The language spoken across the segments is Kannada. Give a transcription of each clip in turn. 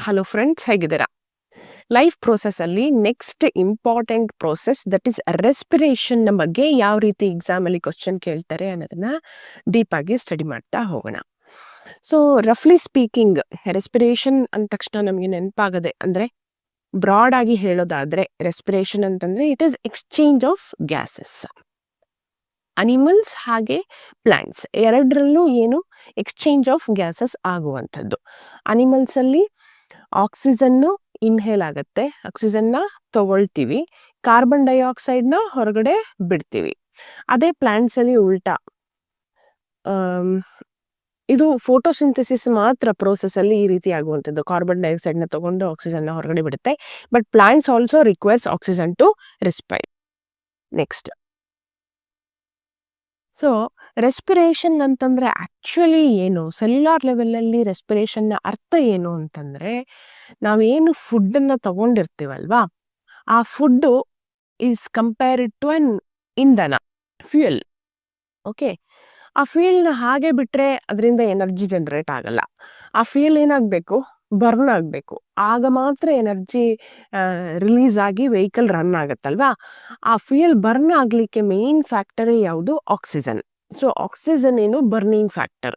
ಹಲೋ ಫ್ರೆಂಡ್ಸ್, ಹೇಗಿದ್ದೀರಾ? ಲೈಫ್ ಪ್ರೋಸೆಸ್ ಅಲ್ಲಿ next important process that is respiration ಬಗ್ಗೆ ಯಾವ ರೀತಿ ಎಕ್ಸಾಮ್ ಅಲ್ಲಿ ಕ್ವಶನ್ ಕೇಳ್ತಾರೆ ಅನ್ನೋದನ್ನ ಡೀಪ್ ಆಗಿ ಸ್ಟಡಿ ಮಾಡ್ತಾ ಹೋಗೋಣ. ಸೊ ರಫ್ಲಿ ಸ್ಪೀಕಿಂಗ್, ರೆಸ್ಪಿರೇಷನ್ ಅಂದ ತಕ್ಷಣ ನಮಗೆ ನೆನಪಾಗದೆ ಅಂದ್ರೆ ಬ್ರಾಡ್ ಆಗಿ ಹೇಳೋದಾದ್ರೆ ರೆಸ್ಪಿರೇಷನ್ ಅಂತಂದ್ರೆ it is exchange of gases. Animals ಹಾಗೆ ಪ್ಲಾಂಟ್ಸ್ ಎರಡರಲ್ಲೂ ಏನು ಎಕ್ಸ್ಚೇಂಜ್ ಆಫ್ ಗ್ಯಾಸಸ್ ಆಗುವಂಥದ್ದು. ಅನಿಮಲ್ಸ್ ಅಲ್ಲಿ ಆಕ್ಸಿಜನ್ನು ಇನ್ಹೇಲ್ ಆಗುತ್ತೆ, ಆಕ್ಸಿಜನ್ನ ತಗೊಳ್ತೀವಿ, ಕಾರ್ಬನ್ ಡೈಆಕ್ಸೈಡ್ನ ಹೊರಗಡೆ ಬಿಡ್ತೀವಿ. ಅದೇ ಪ್ಲಾಂಟ್ಸ್ ಅಲ್ಲಿ ಉಲ್ಟಾ, ಇದು ಫೋಟೋಸಿಂಥಸಿಸ್ ಮಾತ್ರ ಪ್ರೋಸೆಸ್ ಅಲ್ಲಿ ಈ ರೀತಿ ಆಗುವಂಥದ್ದು. ಕಾರ್ಬನ್ ಡೈಆಕ್ಸೈಡ್ನ ತಗೊಂಡು ಆಕ್ಸಿಜನ್ನ ಹೊರಗಡೆ ಬಿಡುತ್ತೆ. But plants also requires oxygen to respire. Next, so respiration ಅಂತಂದ್ರೆ ಆಕ್ಚುಲಿ ಏನು, ಸೆಲ್ಯುಲಾರ್ ಲೆವೆಲಲ್ಲಿ ರೆಸ್ಪಿರೇಷನ್ನ ಅರ್ಥ ಏನು ಅಂತಂದ್ರೆ, ನಾವೇನು ಫುಡ್ಡನ್ನು ತಗೊಂಡಿರ್ತೀವಲ್ವಾ, ಆ food is compared to an ಇಂಧನ, ಫ್ಯೂಯಲ್. ಓಕೆ, ಆ ಫ್ಯೂಯಲ್ನ ಹಾಗೆ ಬಿಟ್ರೆ ಅದರಿಂದ ಎನರ್ಜಿ ಜನರೇಟ್ ಆಗಲ್ಲ. ಆ ಫ್ಯೂಯಲ್ ಏನಾಗಬೇಕು, ಬರ್ನ್ ಆಗಬೇಕು, ಆಗ ಮಾತ್ರ ಎನರ್ಜಿ ರಿಲೀಸ್ ಆಗಿ ವೆಹಿಕಲ್ ರನ್ ಆಗುತ್ತಲ್ವಾ. ಆ ಫ್ಯೂಯಲ್ ಬರ್ನ್ ಆಗಲಿಕ್ಕೆ ಮೇನ್ ಫ್ಯಾಕ್ಟರ್ ಯಾವುದು, ಆಕ್ಸಿಜನ್. ಸೊ ಆಕ್ಸಿಜನ್ ಏನು ಬರ್ನಿಂಗ್ ಫ್ಯಾಕ್ಟರ್.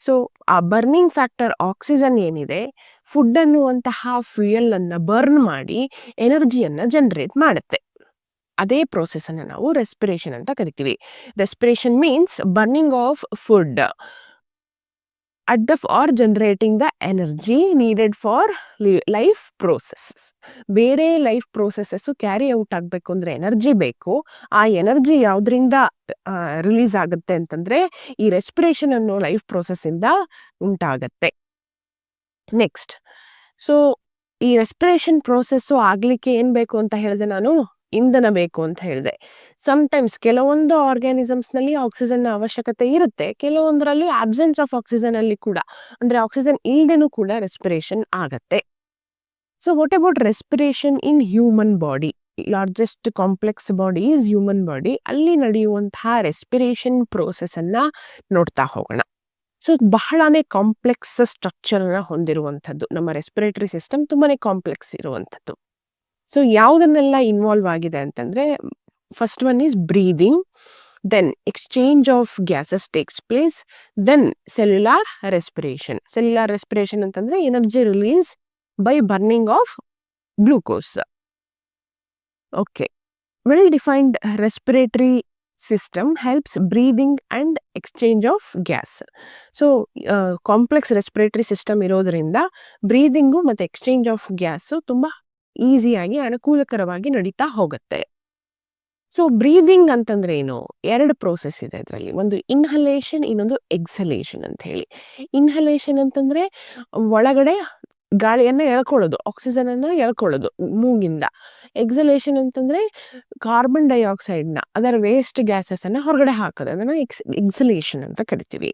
ಸೊ ಆ ಬರ್ನಿಂಗ್ ಫ್ಯಾಕ್ಟರ್ ಆಕ್ಸಿಜನ್ ಏನಿದೆ, ಫುಡ್ ಅನ್ನುವಂತಹ ಫ್ಯೂಯಲ್ ಅನ್ನ ಬರ್ನ್ ಮಾಡಿ ಎನರ್ಜಿಯನ್ನ ಜನರೇಟ್ ಮಾಡುತ್ತೆ. ಅದೇ ಪ್ರೋಸೆಸ್ ಅನ್ನು ನಾವು ರೆಸ್ಪಿರೇಷನ್ ಅಂತ ಕರಿತೀವಿ. Respiration means burning of food at the for generating the energy needed for life processes. ಬೇರೆ ಲೈಫ್ ಪ್ರೋಸೆಸಸ್ ಕ್ಯಾರಿ ಔಟ್ ಆಗಬೇಕು ಅಂದ್ರೆ ಎನರ್ಜಿ ಬೇಕು. ಆ ಎನರ್ಜಿ ಯಾವ್ದ್ರಿಂದ ರಿಲೀಸ್ ಆಗುತ್ತೆ ಅಂತಂದ್ರೆ ಈ ರೆಸ್ಪಿರೇಷನ್ ಅನ್ನೋ ಲೈಫ್ ಪ್ರೋಸೆಸ್ ಇಂದ ಉಂಟಾಗತ್ತೆ. ನೆಕ್ಸ್ಟ್, ಸೊ ಈ ರೆಸ್ಪಿರೇಷನ್ ಪ್ರೋಸೆಸ್ಸು ಆಗ್ಲಿಕ್ಕೆ ಏನ್ ಬೇಕು ಅಂತ ಹೇಳಿದೆ ನಾನು, ಇಂಧನ ಬೇಕು ಅಂತ ಹೇಳಿದೆ. ಸಮ್ಟೈಮ್ಸ್ ಕೆಲವೊಂದು ಆರ್ಗ್ಯಾನಿಸಮ್ಸ್ ನಲ್ಲಿ ಆಕ್ಸಿಜನ್ ಅವಶ್ಯಕತೆ ಇರುತ್ತೆ, ಕೆಲವೊಂದರಲ್ಲಿ ಆಬ್ಸೆನ್ಸ್ ಆಫ್ ಆಕ್ಸಿಜನ್ ಅಲ್ಲಿ ಕೂಡ, ಅಂದ್ರೆ ಆಕ್ಸಿಜನ್ ಇಲ್ದೇನೂ ಕೂಡ ರೆಸ್ಪಿರೇಷನ್ ಆಗತ್ತೆ. So what about respiration in human body? Largest complex body is human body. ಅಲ್ಲಿ ನಡೆಯುವಂತಹ ರೆಸ್ಪಿರೇಷನ್ ಪ್ರೋಸೆಸ್ ಅನ್ನ ನೋಡ್ತಾ ಹೋಗೋಣ. ಸೊ ಬಹಳನೇ ಕಾಂಪ್ಲೆಕ್ಸ್ ಸ್ಟ್ರಕ್ಚರ್ ಹೊಂದಿರುವಂಥದ್ದು ನಮ್ಮ ರೆಸ್ಪಿರೇಟರಿ ಸಿಸ್ಟಮ್, ತುಂಬಾನೇ ಕಾಂಪ್ಲೆಕ್ಸ್ ಇರುವಂಥದ್ದು. ಸೊ ಯಾವುದನ್ನೆಲ್ಲ ಇನ್ವಾಲ್ವ್ ಆಗಿದೆ ಅಂತಂದ್ರೆ, first one is breathing, then exchange of gases takes place, then cellular respiration. Cellular respiration ಅಂತಂದ್ರೆ energy release by burning of glucose. Okay, well defined respiratory system helps breathing and exchange of gas. So complex respiratory system ಇರೋದ್ರಿಂದ ಬ್ರೀದಿಂಗು ಮತ್ತೆ ಎಕ್ಸ್ಚೇಂಜ್ ಆಫ್ ಗ್ಯಾಸ್ ತುಂಬಾ ಈಸಿಯಾಗಿ ಅನುಕೂಲಕರವಾಗಿ ನಡೀತಾ ಹೋಗುತ್ತೆ. ಸೊ ಬ್ರೀದಿಂಗ್ ಅಂತಂದ್ರೆ ಏನು, ಎರಡು ಪ್ರೋಸೆಸ್ ಇದೆ ಇದರಲ್ಲಿ. ಒಂದು ಇನ್ಹಲೇಷನ್, ಇನ್ನೊಂದು ಎಕ್ಸಲೇಷನ್ ಅಂತ ಹೇಳಿ. ಇನ್ಹಲೇಷನ್ ಅಂತಂದ್ರೆ ಒಳಗಡೆ ಗಾಳಿಯನ್ನ ಎಳ್ಕೊಳ್ಳೋದು, ಆಕ್ಸಿಜನ್ ಅನ್ನ ಎಳ್ಕೊಳ್ಳೋದು ಮೂಗಿಂದ. ಎಕ್ಸಲೇಷನ್ ಅಂತಂದ್ರೆ ಕಾರ್ಬನ್ ಡೈಆಕ್ಸೈಡ್ನ, ಅದರ ವೇಸ್ಟ್ ಗ್ಯಾಸಸ್ ಅನ್ನ ಹೊರಗಡೆ ಹಾಕೋದು, ಅದನ್ನ ಎಕ್ಸಲೇಷನ್ ಅಂತ ಕರಿತೀವಿ.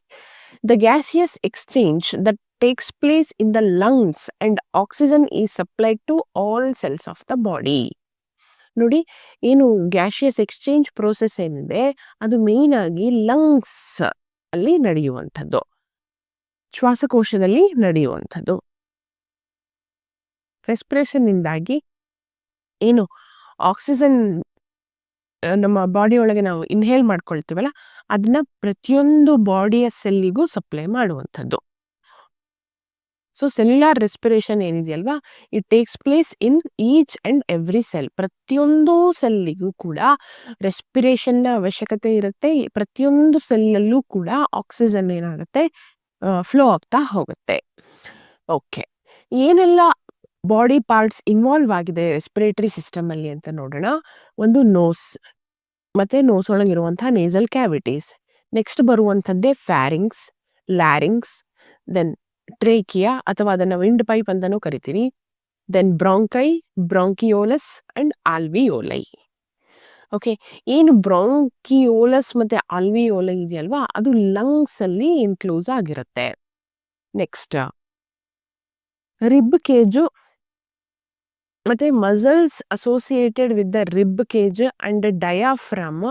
The gaseous exchange that takes place in the lungs and oxygen is supplied to all cells of the body. ನೋಡಿ, ಏನು ಗ್ಯಾಸಿಯಸ್ ಎಕ್ಸ್ಚೇಂಜ್ ಪ್ರೋಸೆಸ್ ಏನಿದೆ ಅದು ಮೇನ್ ಆಗಿ ಲಂಗ್ಸ್ ಅಲ್ಲಿ ನಡೆಯುವಂಥದ್ದು, ಶ್ವಾಸಕೋಶದಲ್ಲಿ ನಡೆಯುವಂಥದ್ದು. ರೆಸ್ಪಿರೇಷನ್ ಇಂದಾಗಿ ಏನು ಆಕ್ಸಿಜನ್ ನಮ್ಮ ಬಾಡಿ ಒಳಗೆ ನಾವು ಇನ್ಹೇಲ್ ಮಾಡ್ಕೊಳ್ತೀವಲ್ಲ, ಅದನ್ನ ಪ್ರತಿಯೊಂದು ಬಾಡಿಯ ಸೆಲ್ಲಿಗೂ ಸಪ್ಲೈ ಮಾಡುವಂಥದ್ದು. ಸೊ ಸೆಲ್ಯುಲಾರ್ ರೆಸ್ಪಿರೇಷನ್ ಏನಿದೆಯಲ್ವಾ, it takes place in each and every cell. ಪ್ರತಿಯೊಂದು ಸೆಲ್ಲಿಗೂ ಕೂಡ ರೆಸ್ಪಿರೇಷನ್ನ ಅವಶ್ಯಕತೆ ಇರುತ್ತೆ. ಪ್ರತಿಯೊಂದು ಸೆಲ್ಲಲ್ಲೂ ಕೂಡ ಆಕ್ಸಿಜನ್ ಏನಾಗುತ್ತೆ, ಫ್ಲೋ ಆಗ್ತಾ ಹೋಗುತ್ತೆ. ಓಕೆ, ಏನೆಲ್ಲ ಬಾಡಿ ಪಾರ್ಟ್ಸ್ ಇನ್ವಾಲ್ವ್ ಆಗಿದೆ ರೆಸ್ಪಿರೇಟರಿ ಸಿಸ್ಟಮ್ ಅಲ್ಲಿ ಅಂತ ನೋಡೋಣ. ಒಂದು ನೋಸ್, ಮತ್ತೆ ನೋಸ್ ಒಳಗಿರುವಂತಹ ನೇಸಲ್ ಕ್ಯಾವಿಟೀಸ್. ನೆಕ್ಸ್ಟ್ ಬರುವಂಥದ್ದೇ ಫ್ಯಾರಿಂಗ್ಸ್, ಲ್ಯಾರಿಂಗ್ಸ್, ದೆನ್ ಟ್ರೇಕಿಯಾ ಅಥವಾ ಅದನ್ನ ವಿಂಡ್ ಪೈಪ್ ಅಂತಾನೂ ಕರಿತೀವಿ, then bronchi, bronchioles and alveoli. Okay, ಏನು ಬ್ರಾಂಕಿಯೋಲಸ್ ಮತ್ತೆ ಆಲ್ವಿಯೋಲೈ ಇದೆಯಲ್ವಾ, ಅದು ಲಂಗ್ಸ್ ಅಲ್ಲಿ ಇನ್ಕ್ಲೂಸ್ ಆಗಿರುತ್ತೆ. ನೆಕ್ಸ್ಟ್ ರಿಬ್ ಕೇಜು ಮತ್ತೆ muscles associated with the rib cage and diaphragm.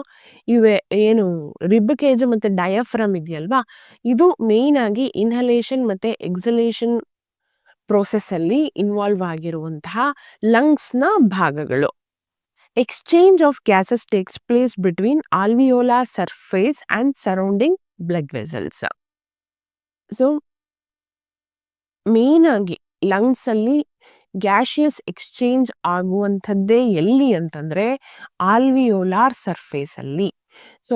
ಇವೆ ಏನು ರಿಬ್ ಕೇಜ್ ಮತ್ತೆ ಡಯಾಫ್ರಾಮ್ ಇದೆಯಲ್ವಾ, ಇದು ಮೇನ್ ಆಗಿ ಇನ್ಹಲೇಷನ್ ಮತ್ತೆ ಎಕ್ಸಲೇಷನ್ ಪ್ರೋಸೆಸ್ ಅಲ್ಲಿ ಇನ್ವಾಲ್ವ್ ಆಗಿರುವಂತಹ ಲಂಗ್ಸ್ನ ಭಾಗಗಳು. Exchange of gases takes place between alveolar surface and surrounding blood vessels. So main ಆಗಿ ಲಂಗ್ಸ್ ಅಲ್ಲಿ ಗ್ಯಾಶಿಯಸ್ ಎಕ್ಸ್ಚೇಂಜ್ ಆಗುವಂಥದ್ದೇ ಎಲ್ಲಿ ಅಂತಂದ್ರೆ ಆಲ್ವಿಯೋಲಾರ್ ಸರ್ಫೇಸ್ ಅಲ್ಲಿ. ಸೊ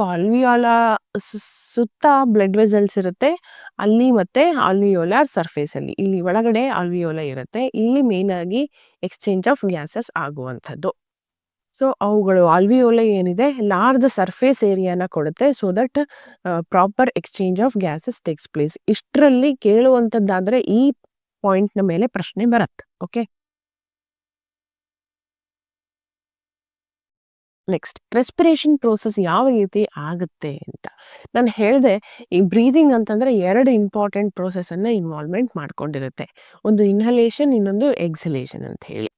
ಸುತ್ತ ಬ್ಲಡ್ ವೆಸಲ್ಸ್ ಇರುತ್ತೆ ಅಲ್ಲಿ, ಮತ್ತೆ ಆಲ್ವಿಯೋಲಾರ್ ಸರ್ಫೇಸ್ ಅಲ್ಲಿ, ಇಲ್ಲಿ ಒಳಗಡೆ ಆಲ್ವಿಯೋಲ ಇರುತ್ತೆ, ಇಲ್ಲಿ ಮೇನ್ ಆಗಿ ಎಕ್ಸ್ಚೇಂಜ್ ಆಫ್ ಗ್ಯಾಸಸ್ ಆಗುವಂಥದ್ದು. ಸೊ ಅವುಗಳು ಆಲ್ವಿಯೋಲ ಏನಿದೆ ಲಾರ್ಜ್ ಸರ್ಫೇಸ್ ಏರಿಯಾನ ಕೊಡುತ್ತೆ, so that proper exchange of gases takes place. ಇಷ್ಟರಲ್ಲಿ ಕೇಳುವಂಥದ್ದಾದ್ರೆ ಈ ಪಾಯಿಂಟ್ನ ಮೇಲೆ ಪ್ರಶ್ನೆ ಬರುತ್ತೆ. ಓಕೆ, ನೆಕ್ಸ್ಟ್ ರೆಸ್ಪಿರೇಷನ್ ಪ್ರೋಸೆಸ್ ಯಾವ ರೀತಿ ಆಗುತ್ತೆ ಅಂತ ನಾನು ಹೇಳಿದೆ. ಈ ಬ್ರೀದಿಂಗ್ ಅಂತಂದ್ರೆ 2 ಇಂಪಾರ್ಟೆಂಟ್ ಪ್ರೋಸೆಸ್ ಅನ್ನ ಇನ್ವಾಲ್ವ್ಮೆಂಟ್ ಮಾಡ್ಕೊಂಡಿರುತ್ತೆ, ಒಂದು ಇನ್ಹಲೇಷನ್, ಇನ್ನೊಂದು ಎಕ್ಸಲೇಷನ್ ಅಂತ ಹೇಳಿ.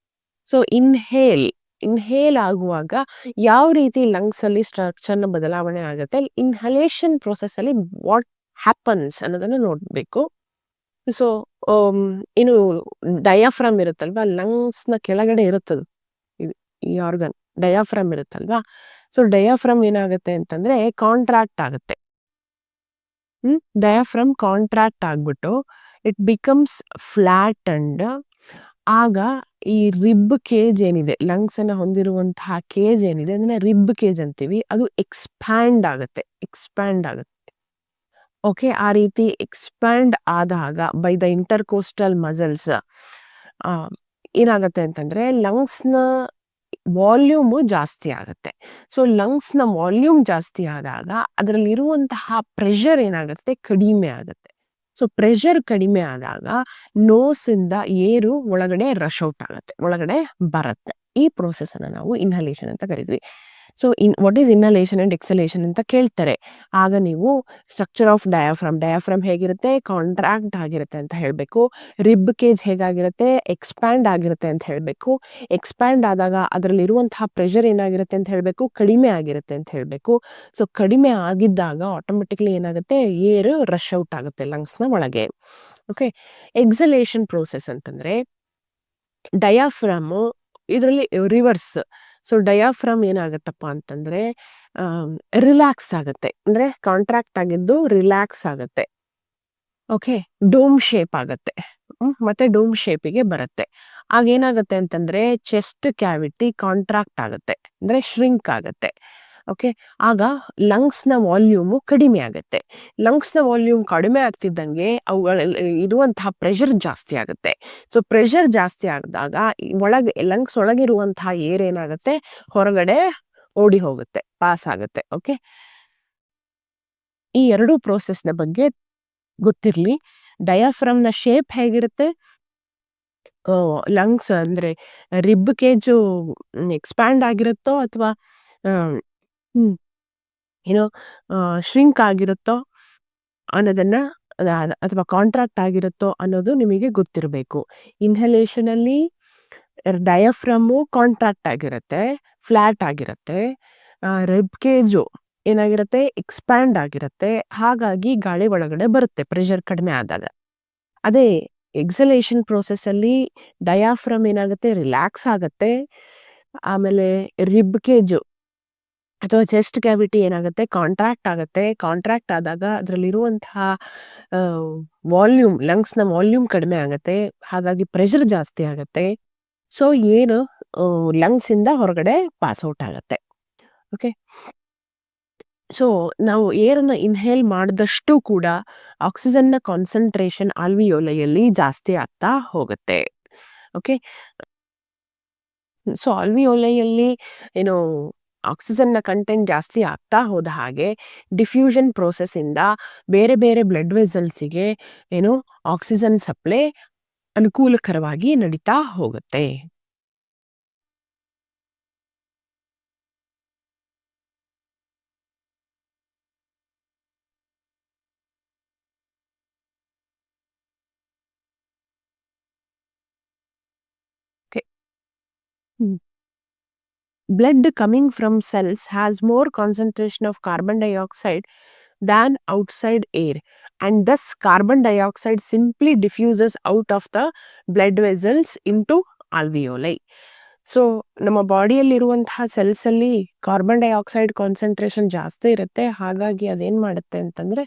ಸೊ ಇನ್ಹೇಲ್ ಆಗುವಾಗ ಯಾವ ರೀತಿ ಲಂಗ್ಸ್ ಅಲ್ಲಿ ಸ್ಟ್ರಕ್ಚರ್ನ ಬದಲಾವಣೆ ಆಗುತ್ತೆ, ಇನ್ಹಲೇಷನ್ ಪ್ರೋಸೆಸ್ ಅಲ್ಲಿ ವಾಟ್ ಹ್ಯಾಪನ್ಸ್ ಅನ್ನೋದನ್ನ ನೋಡ್ಬೇಕು. ಸೊ ಏನು ಡಯಾಫ್ರಾಮ್ ಇರುತ್ತಲ್ವಾ, ಲಂಗ್ಸ್ನ ಕೆಳಗಡೆ ಇರುತ್ತದು ಈ ಆರ್ಗನ್, ಡಯಾಫ್ರಾಮ್ ಇರುತ್ತಲ್ವಾ. ಸೊ ಡಯಾಫ್ರಾಮ್ ಏನಾಗುತ್ತೆ ಅಂತಂದ್ರೆ ಕಾಂಟ್ರಾಕ್ಟ್ ಆಗುತ್ತೆ. ಡಯಾಫ್ರಾಮ್ ಕಾಂಟ್ರಾಕ್ಟ್ ಆಗ್ಬಿಟ್ಟು ಇಟ್ ಬಿಕಮ್ಸ್ ಫ್ಲಾಟ್ ಅಂಡ್ ಆಗ ಈ ರಿಬ್ ಕೇಜ್ ಏನಿದೆ, ಲಂಗ್ಸ್ ಅನ್ನ ಹೊಂದಿರುವಂತಹ ಕೇಜ್ ಏನಿದೆ ಅದನ್ನ ರಿಬ್ ಕೇಜ್ ಅಂತೀವಿ, ಅದು ಎಕ್ಸ್ಪ್ಯಾಂಡ್ ಆಗುತ್ತೆ. ಓಕೆ, ಆ ರೀತಿ ಎಕ್ಸ್ಪ್ಯಾಂಡ್ ಆದಾಗ ಬೈ ದ ಇಂಟರ್ಕೋಸ್ಟಲ್ ಮಸಲ್ಸ್ ಏನಾಗುತ್ತೆ ಅಂತಂದ್ರೆ ಲಂಗ್ಸ್ನ ವಾಲ್ಯೂಮ್ ಜಾಸ್ತಿ ಆಗುತ್ತೆ. ಸೊ ಲಂಗ್ಸ್ನ ವಾಲ್ಯೂಮ್ ಜಾಸ್ತಿ ಆದಾಗ ಅದರಲ್ಲಿರುವಂತಹ ಪ್ರೆಷರ್ ಏನಾಗುತ್ತೆ, ಕಡಿಮೆ ಆಗುತ್ತೆ. ಸೊ ಪ್ರೆಷರ್ ಕಡಿಮೆ ಆದಾಗ ನೋಸಿಂದ ಏರು ಒಳಗಡೆ ರಶ್ ಔಟ್ ಆಗುತ್ತೆ, ಒಳಗಡೆ ಬರುತ್ತೆ. ಈ ಪ್ರೋಸೆಸ್ ಅನ್ನ ನಾವು ಇನ್ಹಲೇಷನ್ ಅಂತ ಕರಿತೀವಿ. So what is inhalation and ಎಕ್ಸಲೇಷನ್ ಅಂತ ಕೇಳ್ತಾರೆ, ಆಗ ನೀವು ಸ್ಟ್ರಕ್ಚರ್ ಆಫ್ ಡಯಾಫ್ರಾಮ್ ಹೇಗಿರುತ್ತೆ, ಕಾಂಟ್ರಾಕ್ಟ್ ಆಗಿರುತ್ತೆ ಅಂತ ಹೇಳಬೇಕು. ರಿಬ್ ಕೇಜ್ ಹೇಗಾಗಿರುತ್ತೆ, ಎಕ್ಸ್ಪ್ಯಾಂಡ್ ಆಗಿರುತ್ತೆ ಅಂತ ಹೇಳಬೇಕು. ಎಕ್ಸ್ಪ್ಯಾಂಡ್ ಆದಾಗ ಅದರಲ್ಲಿರುವಂತಹ ಪ್ರೆಷರ್ ಏನಾಗಿರುತ್ತೆ ಅಂತ ಹೇಳಬೇಕು, ಕಡಿಮೆ ಆಗಿರುತ್ತೆ ಅಂತ ಹೇಳಬೇಕು. ಸೊ ಕಡಿಮೆ ಆಗಿದ್ದಾಗ ಆಟೋಮೆಟಿಕ್ಲಿ ಏನಾಗುತ್ತೆ, ಏರ್ ರಶ್ ಔಟ್ ಆಗುತ್ತೆ ಲಂಗ್ಸ್ನ ಒಳಗೆ. ಓಕೆ, ಎಕ್ಸಲೇಷನ್ ಪ್ರೋಸೆಸ್ ಅಂತಂದ್ರೆ ಡಯಾಫ್ರಾಮ್ ಇದರಲ್ಲಿ ರಿವರ್ಸ್. ಸೊ ಡಯಾಫ್ರಾಮ್ ಏನಾಗತ್ತಪ್ಪ ಅಂತಂದ್ರೆ ರಿಲ್ಯಾಕ್ಸ್ ಆಗುತ್ತೆ, ಅಂದ್ರೆ ಕಾಂಟ್ರಾಕ್ಟ್ ಆಗಿದ್ದು ರಿಲ್ಯಾಕ್ಸ್ ಆಗುತ್ತೆ. ಓಕೆ, ಡೋಮ್ ಶೇಪ್ ಆಗುತ್ತೆ, ಮತ್ತೆ ಡೋಮ್ ಶೇಪಿಗೆ ಬರುತ್ತೆ. ಆಗ ಏನಾಗುತ್ತೆ ಅಂತಂದ್ರೆ ಚೆಸ್ಟ್ ಕ್ಯಾವಿಟಿ ಕಾಂಟ್ರಾಕ್ಟ್ ಆಗುತ್ತೆ, ಅಂದ್ರೆ ಶ್ರಿಂಕ್ ಆಗುತ್ತೆ. ಓಕೆ, ಆಗ ಲಂಗ್ಸ್ನ ವಾಲ್ಯೂಮು ಕಡಿಮೆ ಆಗುತ್ತೆ. ಲಂಗ್ಸ್ನ ವಾಲ್ಯೂಮ್ ಕಡಿಮೆ ಆಗ್ತಿದ್ದಂಗೆ ಅವುಗಳಲ್ಲಿ ಇರುವಂತಹ ಪ್ರೆಷರ್ ಜಾಸ್ತಿ ಆಗುತ್ತೆ. ಸೊ ಪ್ರೆಷರ್ ಜಾಸ್ತಿ ಆದಾಗ ಒಳಗೆ ಲಂಗ್ಸ್ ಒಳಗಿರುವಂತಹ ಏರ್ ಏನಾಗುತ್ತೆ, ಹೊರಗಡೆ ಓಡಿ ಹೋಗುತ್ತೆ, ಪಾಸ್ ಆಗುತ್ತೆ. ಓಕೆ, ಈ 2 ಪ್ರೋಸೆಸ್ನ ಬಗ್ಗೆ ಗೊತ್ತಿರಲಿ. ಡಯಾಫ್ರಾಮ್ನ ಶೇಪ್ ಹೇಗಿರುತ್ತೆ, ಲಂಗ್ಸ್ ಅಂದ್ರೆ ರಿಬ್ ಕೇಜು ಎಕ್ಸ್ಪ್ಯಾಂಡ್ ಆಗಿರುತ್ತೋ ಅಥವಾ ಏನೋ ಶ್ರಿಂಕ್ ಆಗಿರುತ್ತೋ ಅನ್ನೋದನ್ನ ಅಥವಾ ಕಾಂಟ್ರಾಕ್ಟ್ ಆಗಿರುತ್ತೋ ಅನ್ನೋದು ನಿಮಗೆ ಗೊತ್ತಿರಬೇಕು. ಇನ್ಹಲೇಷನ್ ಅಲ್ಲಿ ಡಯಾಫ್ರಾಮು ಕಾಂಟ್ರಾಕ್ಟ್ ಆಗಿರುತ್ತೆ, ಫ್ಲಾಟ್ ಆಗಿರುತ್ತೆ. ರಿಬ್ ಕೇಜು ಏನಾಗಿರುತ್ತೆ, ಎಕ್ಸ್ಪ್ಯಾಂಡ್ ಆಗಿರುತ್ತೆ, ಹಾಗಾಗಿ ಗಾಳಿ ಒಳಗಡೆ ಬರುತ್ತೆ ಪ್ರೆಷರ್ ಕಡಿಮೆ ಆದಾಗ. ಅದೇ ಎಕ್ಸಲೇಷನ್ ಪ್ರೋಸೆಸ್ ಅಲ್ಲಿ ಡಯಾಫ್ರಾಮ್ ಏನಾಗುತ್ತೆ, ರಿಲ್ಯಾಕ್ಸ್ ಆಗುತ್ತೆ. ಆಮೇಲೆ ರಿಬ್ ಕೇಜು ಅಥವಾ ಚೆಸ್ಟ್ ಕ್ಯಾವಿಟಿ ಏನಾಗುತ್ತೆ, ಕಾಂಟ್ರಾಕ್ಟ್ ಆಗುತ್ತೆ. ಕಾಂಟ್ರಾಕ್ಟ್ ಆದಾಗ ಅದರಲ್ಲಿರುವಂತಹ ವಾಲ್ಯೂಮ್, ಲಂಗ್ಸ್ನ ವಾಲ್ಯೂಮ್ ಕಡಿಮೆ ಆಗುತ್ತೆ, ಹಾಗಾಗಿ ಪ್ರೆಷರ್ ಜಾಸ್ತಿ ಆಗುತ್ತೆ. ಸೊ ಏನು ಲಂಗ್ಸ್ ಇಂದ ಹೊರಗಡೆ ಪಾಸ್ ಔಟ್ ಆಗುತ್ತೆ. ಓಕೆ, ಸೊ ನಾವು ಏರನ್ನ ಇನ್ಹೇಲ್ ಮಾಡಿದಷ್ಟು ಕೂಡ ಆಕ್ಸಿಜನ್ನ ಕಾನ್ಸಂಟ್ರೇಷನ್ ಆಲ್ವಿಯೋಲೆಯಲ್ಲಿ ಜಾಸ್ತಿ ಆಗ್ತಾ ಹೋಗುತ್ತೆ. ಓಕೆ, ಸೊ ಆಲ್ವಿಯೋಲೆಯಲ್ಲಿ ಏನು ಆಕ್ಸಿಜನ್ನ ಕಂಟೆಂಟ್ ಜಾಸ್ತಿ ಆಗ್ತಾ ಹೋದ ಹಾಗೆ ಡಿಫ್ಯೂಷನ್ ಪ್ರೋಸೆಸ್ ಇಂದ ಬೇರೆ ಬೇರೆ ಬ್ಲಡ್ ವೆಸಲ್ಸಿಗೆ ಏನು ಆಕ್ಸಿಜನ್ ಸಪ್ಲೈ ಅನುಕೂಲಕರವಾಗಿ ನಡೀತಾ ಹೋಗುತ್ತೆ. Blood coming from cells has more concentration of carbon dioxide than outside air, and thus carbon dioxide simply diffuses out of the blood vessels into alveoli. So ನಮ್ಮ ಬಾಡಿಯಲ್ಲಿರುವಂತಹ ಸೆಲ್ಸಲ್ಲಿ ಕಾರ್ಬನ್ ಡೈಆಕ್ಸೈಡ್ ಕಾನ್ಸಂಟ್ರೇಷನ್ ಜಾಸ್ತಿ ಇರುತ್ತೆ. ಹಾಗಾಗಿ ಅದೇನು ಮಾಡುತ್ತೆ ಅಂತಂದರೆ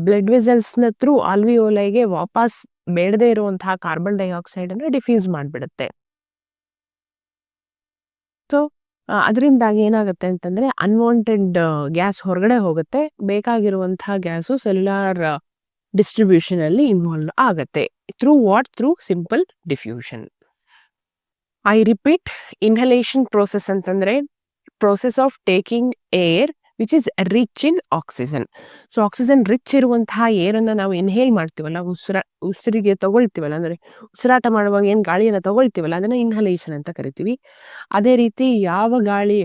ಬ್ಲಡ್ ವೆಸಲ್ಸ್ನ ಥ್ರೂ ಆಲ್ವಿಯೋಲೈಗೆ ವಾಪಸ್ ಬೇಡದೇ ಇರುವಂತಹ ಕಾರ್ಬನ್ ಡೈಆಕ್ಸೈಡನ್ನು ಡಿಫ್ಯೂಸ್ ಮಾಡಿಬಿಡುತ್ತೆ. ಸೊ ಅದರಿಂದಾಗಿ ಏನಾಗುತ್ತೆ ಅಂತಂದರೆ ಅನ್ವಾಂಟೆಡ್ ಗ್ಯಾಸ್ ಹೊರಗಡೆ ಹೋಗುತ್ತೆ. ಬೇಕಾಗಿರುವಂತಹ ಗ್ಯಾಸು ಸೆಲ್ಯುಲಾರ್ ಡಿಸ್ಟ್ರಿಬ್ಯೂಷನಲ್ಲಿ ಇನ್ವಾಲ್ವ್ ಆಗುತ್ತೆ. Through simple diffusion. I repeat, inhalation process ಅಂತಂದರೆ process of taking air which is rich in oxygen. So oxygen rich ಇರುವಂತಹ ಏರನ್ನು ನಾವು ಇನ್ಹೇಲ್ ಮಾಡ್ತೀವಲ್ಲ, ಉಸಿರಿಗೆ ತಗೊಳ್ತೀವಲ್ಲ, ಅಂದರೆ ಉಸಿರಾಟ ಮಾಡುವಾಗ ಏನು ಗಾಳಿಯನ್ನು ತಗೊಳ್ತೀವಲ್ಲ ಅದನ್ನು ಇನ್ಹಲೇಷನ್ ಅಂತ ಕರಿತೀವಿ. ಅದೇ ರೀತಿ ಯಾವ ಗಾಳಿ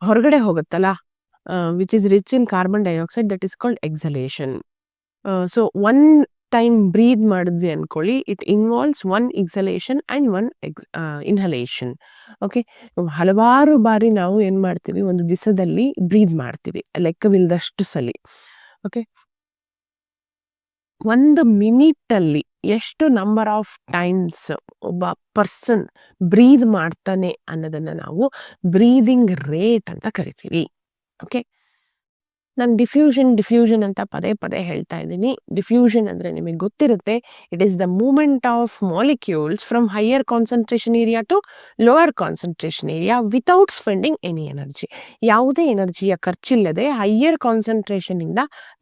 ಹೊರಗಡೆ ಹೋಗುತ್ತಲ್ಲ which is rich in carbon dioxide, that is called exhalation. So one time breathe ಮಾಡಿದ್ವಿ ಅನ್ಕೊಳ್ಳಿ, it involves one exhalation and one inhalation. Okay, ಹಲವಾರು ಬಾರಿ ನಾವು ಏನು ಮಾಡ್ತೀವಿ, ಒಂದು ದಿವಸದಲ್ಲಿ ಬ್ರೀದ್ ಮಾಡ್ತೀವಿ ಲೆಕ್ಕವಿಲ್ಲದಷ್ಟು ಸಲ. ಓಕೆ, ಒಂದು ಮಿನಿಟಲ್ಲಿ ಎಷ್ಟು ನಂಬರ್ ಆಫ್ ಟೈಮ್ಸ್ ಒಬ್ಬ ಪರ್ಸನ್ ಬ್ರೀದ್ ಮಾಡ್ತಾನೆ ಅನ್ನೋದನ್ನು ನಾವು ಬ್ರೀದಿಂಗ್ ರೇಟ್ ಅಂತ ಕರಿತೀವಿ. ಓಕೆ, ನಾನು ಡಿಫ್ಯೂಷನ್ ಅಂತ ಪದೇ ಪದೇ ಹೇಳ್ತಾ ಇದ್ದೀನಿ. ಡಿಫ್ಯೂಷನ್ ಅಂದರೆ ನಿಮಗೆ ಗೊತ್ತಿರುತ್ತೆ, it is the movement of molecules from higher concentration area to lower concentration area without spending any energy. ಯಾವುದೇ ಎನರ್ಜಿಯ ಖರ್ಚಿಲ್ಲದೆ ಹೈಯರ್ ಕಾನ್ಸಂಟ್ರೇಷನಿಂದ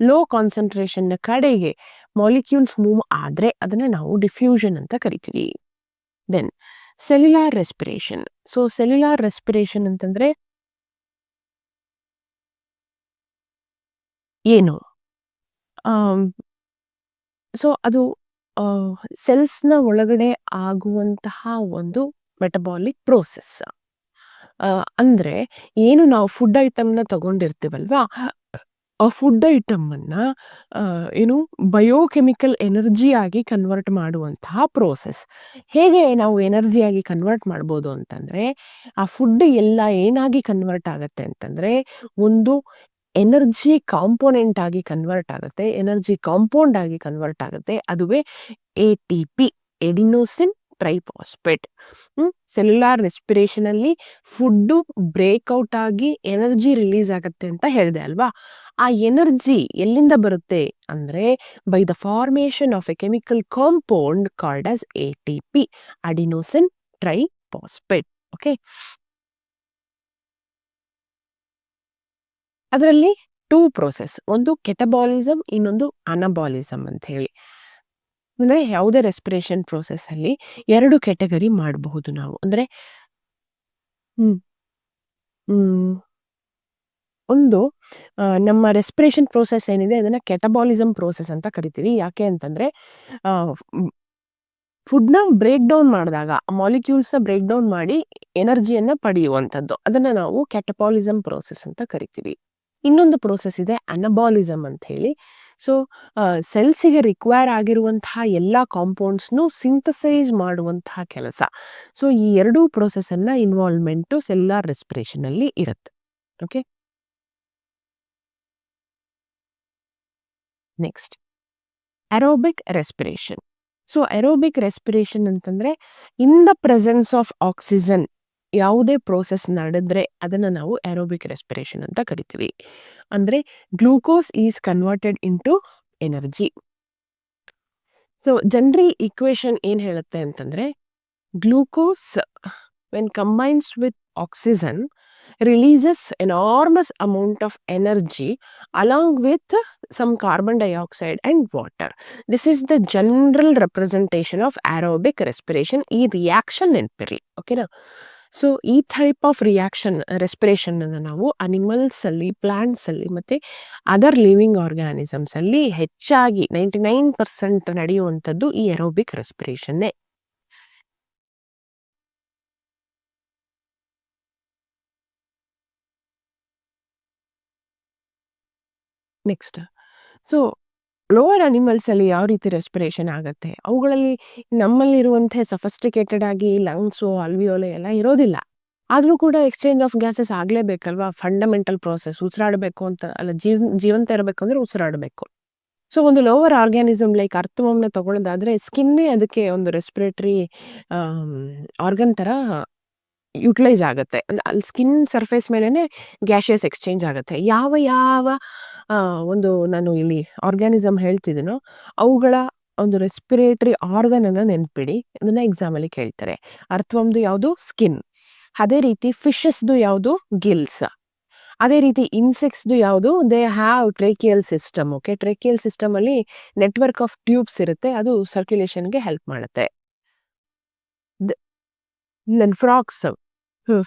ಲೋ ಕಾನ್ಸಂಟ್ರೇಷನ್ನ ಕಡೆಗೆ ಮಾಲಿಕ್ಯೂಲ್ಸ್ ಮೂವ್ ಆದರೆ ಅದನ್ನು ನಾವು ಡಿಫ್ಯೂಷನ್ ಅಂತ ಕರಿತೀವಿ. Then cellular respiration. So cellular respiration ಅಂತಂದರೆ ಏನು? ಸೊ ಅದು ಸೆಲ್ಸ್ನ ಒಳಗಡೆ ಆಗುವಂತಹ ಒಂದು ಮೆಟಬಾಲಿಕ್ ಪ್ರೋಸೆಸ್. ಅಂದರೆ ಏನು ನಾವು ಫುಡ್ ಐಟಮ್ನ ತಗೊಂಡಿರ್ತೀವಲ್ವಾ, ಆ ಫುಡ್ ಐಟಮನ್ನು ಏನು ಬಯೋಕೆಮಿಕಲ್ ಎನರ್ಜಿಯಾಗಿ ಕನ್ವರ್ಟ್ ಮಾಡುವಂತಹ ಪ್ರೋಸೆಸ್. ಹೇಗೆ ನಾವು ಎನರ್ಜಿಯಾಗಿ ಕನ್ವರ್ಟ್ ಮಾಡ್ಬೋದು ಅಂತಂದರೆ, ಆ ಫುಡ್ ಎಲ್ಲ ಏನಾಗಿ ಕನ್ವರ್ಟ್ ಆಗುತ್ತೆ ಅಂತಂದರೆ, ಒಂದು ಎನರ್ಜಿ ಕಾಂಪೋನೆಂಟ್ ಆಗಿ ಕನ್ವರ್ಟ್ ಆಗುತ್ತೆ, ಎನರ್ಜಿ ಕಾಂಪೌಂಡ್ ಆಗಿ ಕನ್ವರ್ಟ್ ಆಗುತ್ತೆ. ಅದುವೇ ATP, ಎಡಿನೋಸಿನ್ ಟ್ರೈಫಾಸ್ಫೇಟ್. ಸೆಲ್ಯುಲಾರ್ ರೆಸ್ಪಿರೇಷನಲ್ಲಿ ಫುಡ್ಡು ಬ್ರೇಕ್ಔಟ್ ಆಗಿ ಎನರ್ಜಿ ರಿಲೀಸ್ ಆಗುತ್ತೆ ಅಂತ ಹೇಳಿದೆ ಅಲ್ವಾ. ಆ ಎನರ್ಜಿ ಎಲ್ಲಿಂದ ಬರುತ್ತೆ ಅಂದರೆ by the formation of a chemical compound called as ATP, adenosine triphosphate. Okay, ಅದರಲ್ಲಿ 2 ಪ್ರೋಸೆಸ್, ಒಂದು ಕೆಟಬಾಲಿಸಮ್, ಇನ್ನೊಂದು ಅನಬಾಲಿಸಮ್ ಅಂತ ಹೇಳಿ. ಅಂದರೆ ಯಾವುದೇ ರೆಸ್ಪಿರೇಷನ್ ಪ್ರೋಸೆಸ್ಸಲ್ಲಿ 2 ಕ್ಯಾಟಗರಿ ಮಾಡಬಹುದು ನಾವು. ಅಂದರೆ ಒಂದು ನಮ್ಮ ರೆಸ್ಪಿರೇಷನ್ ಪ್ರೋಸೆಸ್ ಏನಿದೆ ಅದನ್ನು ಕೆಟಬಾಲಿಸಮ್ ಪ್ರೋಸೆಸ್ ಅಂತ ಕರಿತೀವಿ. ಯಾಕೆ ಅಂತಂದರೆ ಫುಡ್ನ ಬ್ರೇಕ್ ಡೌನ್ ಮಾಡಿದಾಗ ಮಾಲಿಕ್ಯೂಲ್ಸ್ನ ಬ್ರೇಕ್ ಡೌನ್ ಮಾಡಿ ಎನರ್ಜಿಯನ್ನು ಪಡೆಯುವಂಥದ್ದು, ಅದನ್ನು ನಾವು ಕ್ಯಾಟಬಾಲಿಸಮ್ ಪ್ರೋಸೆಸ್ ಅಂತ ಕರಿತೀವಿ. ಇನ್ನೊಂದು ಪ್ರೋಸೆಸ್ ಇದೆ ಅನಬಾಲಿಸಮ್ ಅಂತ ಹೇಳಿ. ಸೊ ಸೆಲ್ಸಿಗೆ ರಿಕ್ವೈರ್ ಆಗಿರುವಂತಹ ಎಲ್ಲ ಕಾಂಪೌಂಡ್ಸ್ನು ಸಿಂಥಸೈಸ್ ಮಾಡುವಂತಹ ಕೆಲಸ. ಸೊ ಈ 2 ಪ್ರೋಸೆಸ್ಸನ್ನು ಇನ್ವಾಲ್ವ್ಮೆಂಟು ಸೆಲ್ಯುಲಾರ್ ರೆಸ್ಪಿರೇಷನಲ್ಲಿ ಇರುತ್ತೆ. Okay, next aerobic respiration. So aerobic respiration ಅಂತಂದರೆ in the presence of oxygen ಯಾವುದೇ ಪ್ರೋಸೆಸ್ ನಡೆದ್ರೆ ಅದನ್ನು ನಾವು ಏರೋಬಿಕ್ ರೆಸ್ಪಿರೇಷನ್ ಅಂತ ಕರಿತೀವಿ. ಅಂದರೆ glucose is converted into energy. So general equation ಏನು ಹೇಳುತ್ತೆ ಅಂತಂದರೆ, glucose when combines with oxygen releases enormous amount of energy along with some carbon dioxide and water. This is the general representation of aerobic respiration. ಈ ರಿಯಾಕ್ಷನ್ ನೆನಪಿರಲಿ. ಓಕೆನಾ? ಸೊ ಈ ಟೈಪ್ ಆಫ್ ರೆಸ್ಪಿರೇಷನನ್ನು ನಾವು ಅನಿಮಲ್ಸಲ್ಲಿ, ಪ್ಲಾಂಟ್ಸಲ್ಲಿ ಮತ್ತು ಅದರ್ ಲಿವಿಂಗ್ ಆರ್ಗ್ಯಾನಿಸಮ್ಸಲ್ಲಿ ಹೆಚ್ಚಾಗಿ 99% ನಡೆಯುವಂಥದ್ದು ಈ ಏರೋಬಿಕ್ ರೆಸ್ಪಿರೇಷನ್ನೇ. ನೆಕ್ಸ್ಟ್, ಸೊ ಲೋವರ್ ಅನಿಮಲ್ಸಲ್ಲಿ ಯಾವ ರೀತಿ ರೆಸ್ಪಿರೇಷನ್ ಆಗುತ್ತೆ? ಅವುಗಳಲ್ಲಿ ನಮ್ಮಲ್ಲಿರುವಂಥ ಸಫಿಸ್ಟಿಕೇಟೆಡ್ ಆಗಿ ಲಂಗ್ಸು, ಅಲ್ವಿಯೋಲೆ ಎಲ್ಲ ಇರೋದಿಲ್ಲ. ಆದ್ರೂ ಕೂಡ ಎಕ್ಸ್‌ಚೇಂಜ್ ಆಫ್ ಗ್ಯಾಸಸ್ ಆಗ್ಲೇಬೇಕಲ್ವಾ? Fundamental process. ಉಸಿರಾಡಬೇಕು ಅಂತ ಅಲ್ಲ, ಜೀವಂತ ಇರಬೇಕು ಅಂದ್ರೆ ಉಸಿರಾಡಬೇಕು. ಸೊ ಒಂದು ಲೋವರ್ ಆರ್ಗಾನಿಸಮ್ ಲೈಕ್ ಅರ್ಥವಮ್‌ನ ತಗೊಳ್ಳೋದಾದ್ರೆ ಸ್ಕಿನ್ನೇ ಅದಕ್ಕೆ ಒಂದು ರೆಸ್ಪಿರೇಟರಿ ಆರ್ಗನ್ ತರ ಯುಟಿಲೈಸ್ ಆಗುತ್ತೆ. ಅಲ್ಲಿ ಸ್ಕಿನ್ ಸರ್ಫೇಸ್ ಮೇಲೆನೆ ಗ್ಯಾಸಿಯಸ್ ಎಕ್ಸ್‌ಚೇಂಜ್ ಆಗುತ್ತೆ. ಯಾವ ಒಂದು ನಾನು ಇಲ್ಲಿ ಆರ್ಗಾನಿಸಮ್ ಹೇಳ್ತಿದ್ದೀನೋ ಅವುಗಳ ಒಂದು ರೆಸ್ಪಿರೇಟರಿ ಆರ್ಗನ್ ಅನ್ನ ನೆನ್ಪಿಡಿ. ಅದನ್ನ ಎಕ್ಸಾಮಲ್ಲಿ ಕೇಳ್ತಾರೆ. ಅರ್ಥವಮ್‌ದು ಯಾವುದು? ಸ್ಕಿನ್. ಅದೇ ರೀತಿ ಫಿಶಸ್‌ದು ಯಾವುದು? ಗಿಲ್ಸ್. ಅದೇ ರೀತಿ ಇನ್ಸೆಕ್ಟ್ಸ್‌ದು ಯಾವುದು? They have tracheal system. Okay. Tracheal system ಅಲ್ಲಿ ನೆಟ್ವರ್ಕ್ ಆಫ್ ಟ್ಯೂಬ್ಸ್ ಇರುತ್ತೆ. ಅದು ಸರ್ಕ್ಯುಲೇಷನ್‌ಗೆ ಹೆಲ್ಪ್ ಮಾಡುತ್ತೆ. Then frogs.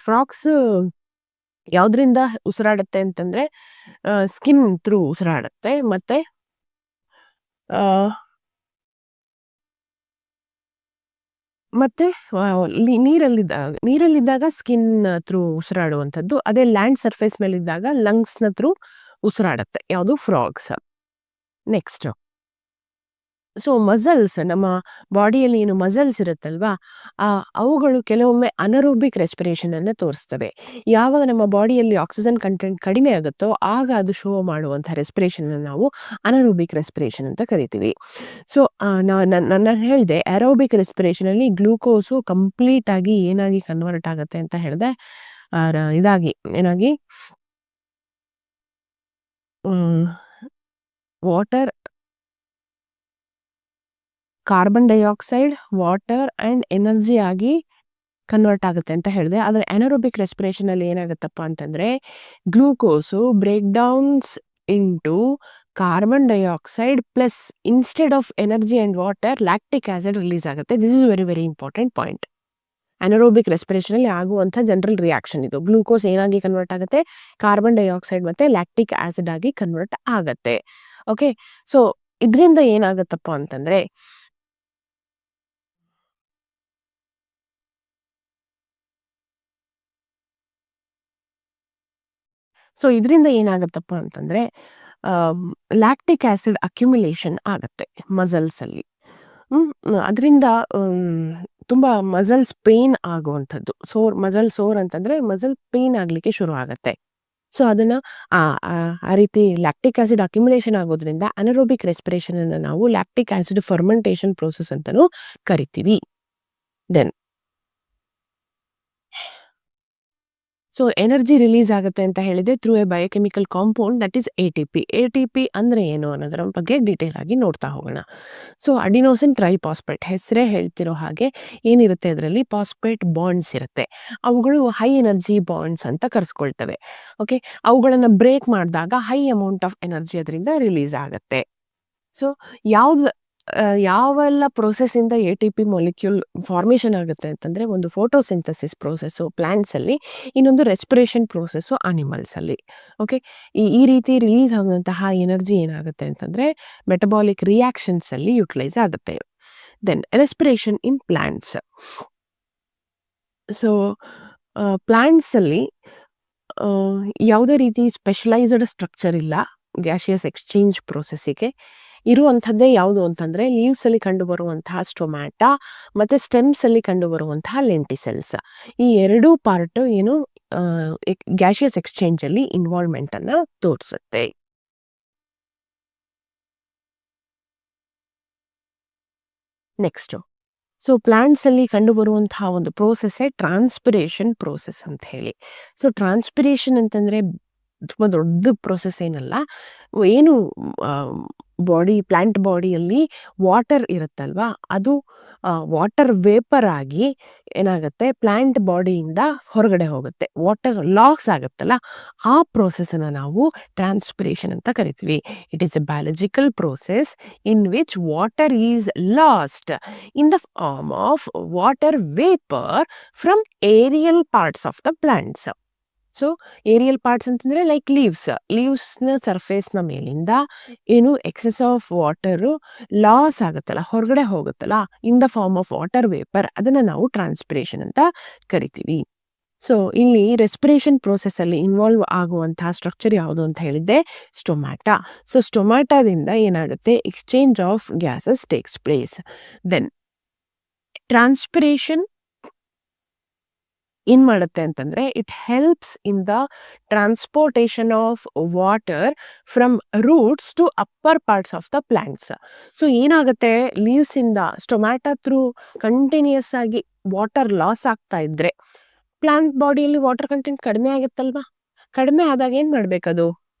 ಫ್ರಾಗ್ಸ್ ಯಾವ್ದ್ರಿಂದ ಉಸಿರಾಡುತ್ತೆ ಅಂತಂದ್ರೆ ಸ್ಕಿನ್ ಥ್ರೂ ಉಸಿರಾಡುತ್ತೆ. ಮತ್ತೆ ಆ, ಮತ್ತೆ ನೀರಲ್ಲಿದ್ದಾಗ ಸ್ಕಿನ್ ಥ್ರೂ ಉಸಿರಾಡುವಂಥದ್ದು. ಅದೇ ಲ್ಯಾಂಡ್ ಸರ್ಫೇಸ್ ಮೇಲಿದ್ದಾಗ ಲಂಗ್ಸ್‌ನ ಥ್ರೂ ಉಸಿರಾಡುತ್ತೆ. ಯಾವುದು? ಫ್ರಾಗ್ಸ್. ನೆಕ್ಸ್ಟ್ ಸೊ ಮಸಲ್ಸ್, ನಮ್ಮ ಬಾಡಿಯಲ್ಲಿ ಏನು ಮಸಲ್ಸ್ ಇರುತ್ತಲ್ವಾ, ಅವುಗಳು ಕೆಲವೊಮ್ಮೆ ಅನರೋಬಿಕ್ ರೆಸ್ಪಿರೇಷನ್ ಅನ್ನ ತೋರಿಸ್ತವೆ. ಯಾವಾಗ ನಮ್ಮ ಬಾಡಿಯಲ್ಲಿ ಆಕ್ಸಿಜನ್ ಕಂಟೆಂಟ್ ಕಡಿಮೆ ಆಗುತ್ತೋ ಆಗ ಅದು ಶೋ ಮಾಡುವಂಥ ರೆಸ್ಪಿರೇಷನ್ ನಾವು ಅನರೋಬಿಕ್ ರೆಸ್ಪಿರೇಷನ್ ಅಂತ ಕರಿತೀವಿ. ಸೊ ನಾನು ಹೇಳಿದೆ ಅರೋಬಿಕ್ ರೆಸ್ಪಿರೇಷನ್ ಅಲ್ಲಿ ಗ್ಲೂಕೋಸು ಕಂಪ್ಲೀಟ್ ಆಗಿ ಏನಾಗಿ ಕನ್ವರ್ಟ್ ಆಗುತ್ತೆ ಅಂತ ಹೇಳಿದೆ, ಏನಾಗಿ water, carbon dioxide, water and energy ಆಗಿ ಕನ್ವರ್ಟ್ ಆಗುತ್ತೆ ಅಂತ ಹೇಳಿದೆ. ಆದರೆ ಅನರೋಬಿಕ್ ರೆಸ್ಪಿರೇಷನ್ ಅಲ್ಲಿ ಏನಾಗುತ್ತಪ್ಪ ಅಂತಂದ್ರೆ glucose break downs into carbon dioxide plus instead of energy and water lactic acid release ಆಗುತ್ತೆ. This is very very important point. Anaerobic respiration ಅಲ್ಲಿ ಆಗುವಂಥ ಜನರಲ್ ರಿಯಾಕ್ಷನ್ ಇದು. ಗ್ಲೂಕೋಸ್ ಏನಾಗಿ ಕನ್ವರ್ಟ್ ಆಗುತ್ತೆ? ಕಾರ್ಬನ್ ಡೈಆಕ್ಸೈಡ್ ಮತ್ತೆ ಲ್ಯಾಕ್ಟಿಕ್ ಆಸಿಡ್ ಆಗಿ ಕನ್ವರ್ಟ್ ಆಗುತ್ತೆ. ಓಕೆ. ಸೊ ಇದರಿಂದ ಏನಾಗುತ್ತಪ್ಪ ಅಂತಂದ್ರೆ ಇದರಿಂದ ಏನಾಗುತ್ತಪ್ಪ ಅಂತಂದ್ರೆ ಲ್ಯಾಕ್ಟಿಕ್ ಆಸಿಡ್ ಅಕ್ಯುಮುಲೇಷನ್ ಆಗತ್ತೆ ಮಸಲ್ಸಲ್ಲಿ. ಅದರಿಂದ ತುಂಬಾ ಮಸಲ್ಸ್ ಪೇನ್ ಆಗುವಂಥದ್ದು. ಮಸಲ್ ಸೋರ್ ಅಂತಂದ್ರೆ ಮಸಲ್ ಪೇನ್ ಆಗ್ಲಿಕ್ಕೆ ಶುರು ಆಗತ್ತೆ. ಸೊ ಅದನ್ನ ಆ ರೀತಿ ಲ್ಯಾಕ್ಟಿಕ್ ಆಸಿಡ್ ಅಕ್ಯುಮುಲೇಷನ್ ಆಗೋದ್ರಿಂದ ಅನರೋಬಿಕ್ ರೆಸ್ಪಿರೇಷನ್ ಅನ್ನ ನಾವು ಲ್ಯಾಕ್ಟಿಕ್ ಆಸಿಡ್ ಫರ್ಮೆಂಟೇಷನ್ ಪ್ರೋಸೆಸ್ ಅಂತಾನೂ ಕರಿತೀವಿ. ದೆನ್ ಸೊ ಎನರ್ಜಿ ರಿಲೀಸ್ ಆಗುತ್ತೆ ಅಂತ ಹೇಳಿದೆ through A biochemical compound that is ATP. ATP ಅಂದ್ರೆ ಏನು ಅನ್ನೋದರ ಬಗ್ಗೆ ಡೀಟೇಲ್ ಆಗಿ ನೋಡ್ತಾ ಹೋಗೋಣ. ಸೊ ಅಡಿನೋಸಿನ್ ಟ್ರೈಫಾಸ್ಫೇಟ್ ಹೆಸರೇ ಹೇಳ್ತಿರೋ ಹಾಗೆ ಏನಿರುತ್ತೆ ಅದರಲ್ಲಿ ಫಾಸ್ಫೇಟ್ ಬಾಂಡ್ಸ್ ಇರುತ್ತೆ. ಅವುಗಳು ಹೈ ಎನರ್ಜಿ ಬಾಂಡ್ಸ್ ಅಂತ ಕರೆಸ್ಕೊಳ್ತವೆ. ಓಕೆ. ಅವುಗಳನ್ನ ಬ್ರೇಕ್ ಮಾಡಿದಾಗ ಹೈ ಅಮೌಂಟ್ ಆಫ್ ಎನರ್ಜಿ ಅದರಿಂದ ರಿಲೀಸ್ ಆಗುತ್ತೆ. ಸೊ ಯಾವೆಲ್ಲ ಇಂದ ATP ಮೊಲಿಕ್ಯೂಲ್ ಫಾರ್ಮೇಷನ್ ಆಗುತ್ತೆ ಅಂತಂದ್ರೆ ಒಂದು ಫೋಟೋಸಿಂಥಸಿಸ್ ಪ್ರೋಸೆಸ್ಸು ಪ್ಲಾಂಟ್ಸ್ ಅಲ್ಲಿ, ಇನ್ನೊಂದು ರೆಸ್ಪಿರೇಷನ್ ಪ್ರೋಸೆಸ್ಸು ಅನಿಮಲ್ಸ್ ಅಲ್ಲಿ. ಓಕೆ. ಈ ರೀತಿ ರಿಲೀಸ್ ಆಗುವಂತಹ ಎನರ್ಜಿ ಏನಾಗುತ್ತೆ ಅಂತಂದ್ರೆ ಮೆಟಬಾಲಿಕ್ ರಿಯಾಕ್ಷನ್ಸ್ ಅಲ್ಲಿ ಯುಟಿಲೈಸ್ ಆಗುತ್ತೆ. Then respiration in plants. So plants ಅಲ್ಲಿ ಯಾವುದೇ ರೀತಿ ಸ್ಪೆಷಲೈಸ್ಡ್ ಸ್ಟ್ರಕ್ಚರ್ ಇಲ್ಲ ಗ್ಯಾಸಿಯಸ್ ಎಕ್ಸ್ಚೇಂಜ್ ಪ್ರೋಸೆಸ್ಸಿಗೆ. ಇರುವಂಥದ್ದೇ ಯಾವುದು ಅಂತಂದ್ರೆ ಲೀವ್ಸ್ ಅಲ್ಲಿ ಕಂಡು ಬರುವಂತಹ ಸ್ಟೊಮ್ಯಾಟಾ ಮತ್ತೆ ಸ್ಟೆಮ್ಸ್ ಅಲ್ಲಿ ಕಂಡು ಬರುವಂತಹ ಲೆಂಟಿಸೆಲ್ಸ್. ಈ ಎರಡೂ ಪಾರ್ಟ್ ಏನು ಗ್ಯಾಸಿಯಸ್ ಎಕ್ಸ್ಚೇಂಜ್ ಅಲ್ಲಿ ಇನ್ವಾಲ್ವ್ಮೆಂಟ್ ಅನ್ನ ತೋರಿಸುತ್ತೆ. ನೆಕ್ಸ್ಟ್ ಸೊ ಪ್ಲಾಂಟ್ಸ್ ಅಲ್ಲಿ ಕಂಡು ಬರುವಂತಹ ಒಂದು ಪ್ರೋಸೆಸ್ಸೇ ಟ್ರಾನ್ಸ್ಪಿರೇಷನ್ ಪ್ರೋಸೆಸ್ ಅಂತ ಹೇಳಿ. ಸೊ ಟ್ರಾನ್ಸ್ಪಿರೇಷನ್ ಅಂತಂದ್ರೆ ತುಂಬ ದೊಡ್ಡ ಪ್ರೋಸೆಸ್ ಏನಲ್ಲ. ಏನು ಪ್ಲಾಂಟ್ ಬಾಡಿಯಲ್ಲಿ ವಾಟರ್ ಇರುತ್ತಲ್ವಾ, ಅದು ವಾಟರ್ ವೇಪರ್ ಆಗಿ ಏನಾಗುತ್ತೆ ಪ್ಲಾಂಟ್ ಬಾಡಿಯಿಂದ ಹೊರಗಡೆ ಹೋಗುತ್ತೆ. ವಾಟರ್ ಲಾಸ್ ಆಗುತ್ತಲ್ಲ, ಆ ಪ್ರೋಸೆಸ್ಸನ್ನು ನಾವು ಟ್ರಾನ್ಸ್ಪಿರೇಷನ್ ಅಂತ ಕರಿತೀವಿ. It is a biological process in which water is lost in the form of water vapour from aerial parts of the plants. So aerial parts ಅಂತಂದ್ರೆ ಲೈಕ್ ಲೀವ್ಸ್ನ ಸರ್ಫೇಸ್ನ ಮೇಲಿಂದ ಏನು ಎಕ್ಸೆಸ್ ಆಫ್ ವಾಟರು ಲಾಸ್ ಆಗುತ್ತಲ್ಲ, ಹೊರಗಡೆ ಹೋಗುತ್ತಲ್ಲ in the form of water vapour, ಅದನ್ನ ನಾವು ಟ್ರಾನ್ಸ್ಪಿರೇಷನ್ ಅಂತ ಕರಿತೀವಿ. ಸೊ ಇಲ್ಲಿ ರೆಸ್ಪಿರೇಷನ್ ಪ್ರೋಸೆಸ್ ಅಲ್ಲಿ ಇನ್ವಾಲ್ವ್ ಆಗುವಂತಹ ಸ್ಟ್ರಕ್ಚರ್ ಯಾವುದು ಅಂತ ಹೇಳಿದ್ದೆ? ಸ್ಟೊಮ್ಯಾಟಾ. ಸೊ ಸ್ಟೊಮ್ಯಾಟಾದಿಂದ ಏನಾಗುತ್ತೆ exchange of gases takes place. Then transpiration ಏನ್ ಮಾಡುತ್ತೆ ಅಂತಂದ್ರೆ it helps in the transportation of water from roots to upper parts of the plants. So ಏನಾಗುತ್ತೆ, ಲೀವ್ಸ್ ಇಂದ ಸ್ಟೊಮ್ಯಾಟೊ ಥ್ರೂ ಕಂಟಿನ್ಯೂಸ್ ಆಗಿ ವಾಟರ್ ಲಾಸ್ ಆಗ್ತಾ ಇದ್ರೆ ಪ್ಲಾಂಟ್ ಬಾಡಿಯಲ್ಲಿ ವಾಟರ್ ಕಂಟೆಂಟ್ ಕಡಿಮೆ ಆಗುತ್ತಲ್ವಾ. ಕಡಿಮೆ ಆದಾಗ ಏನ್ ಮಾಡ್ಬೇಕದು,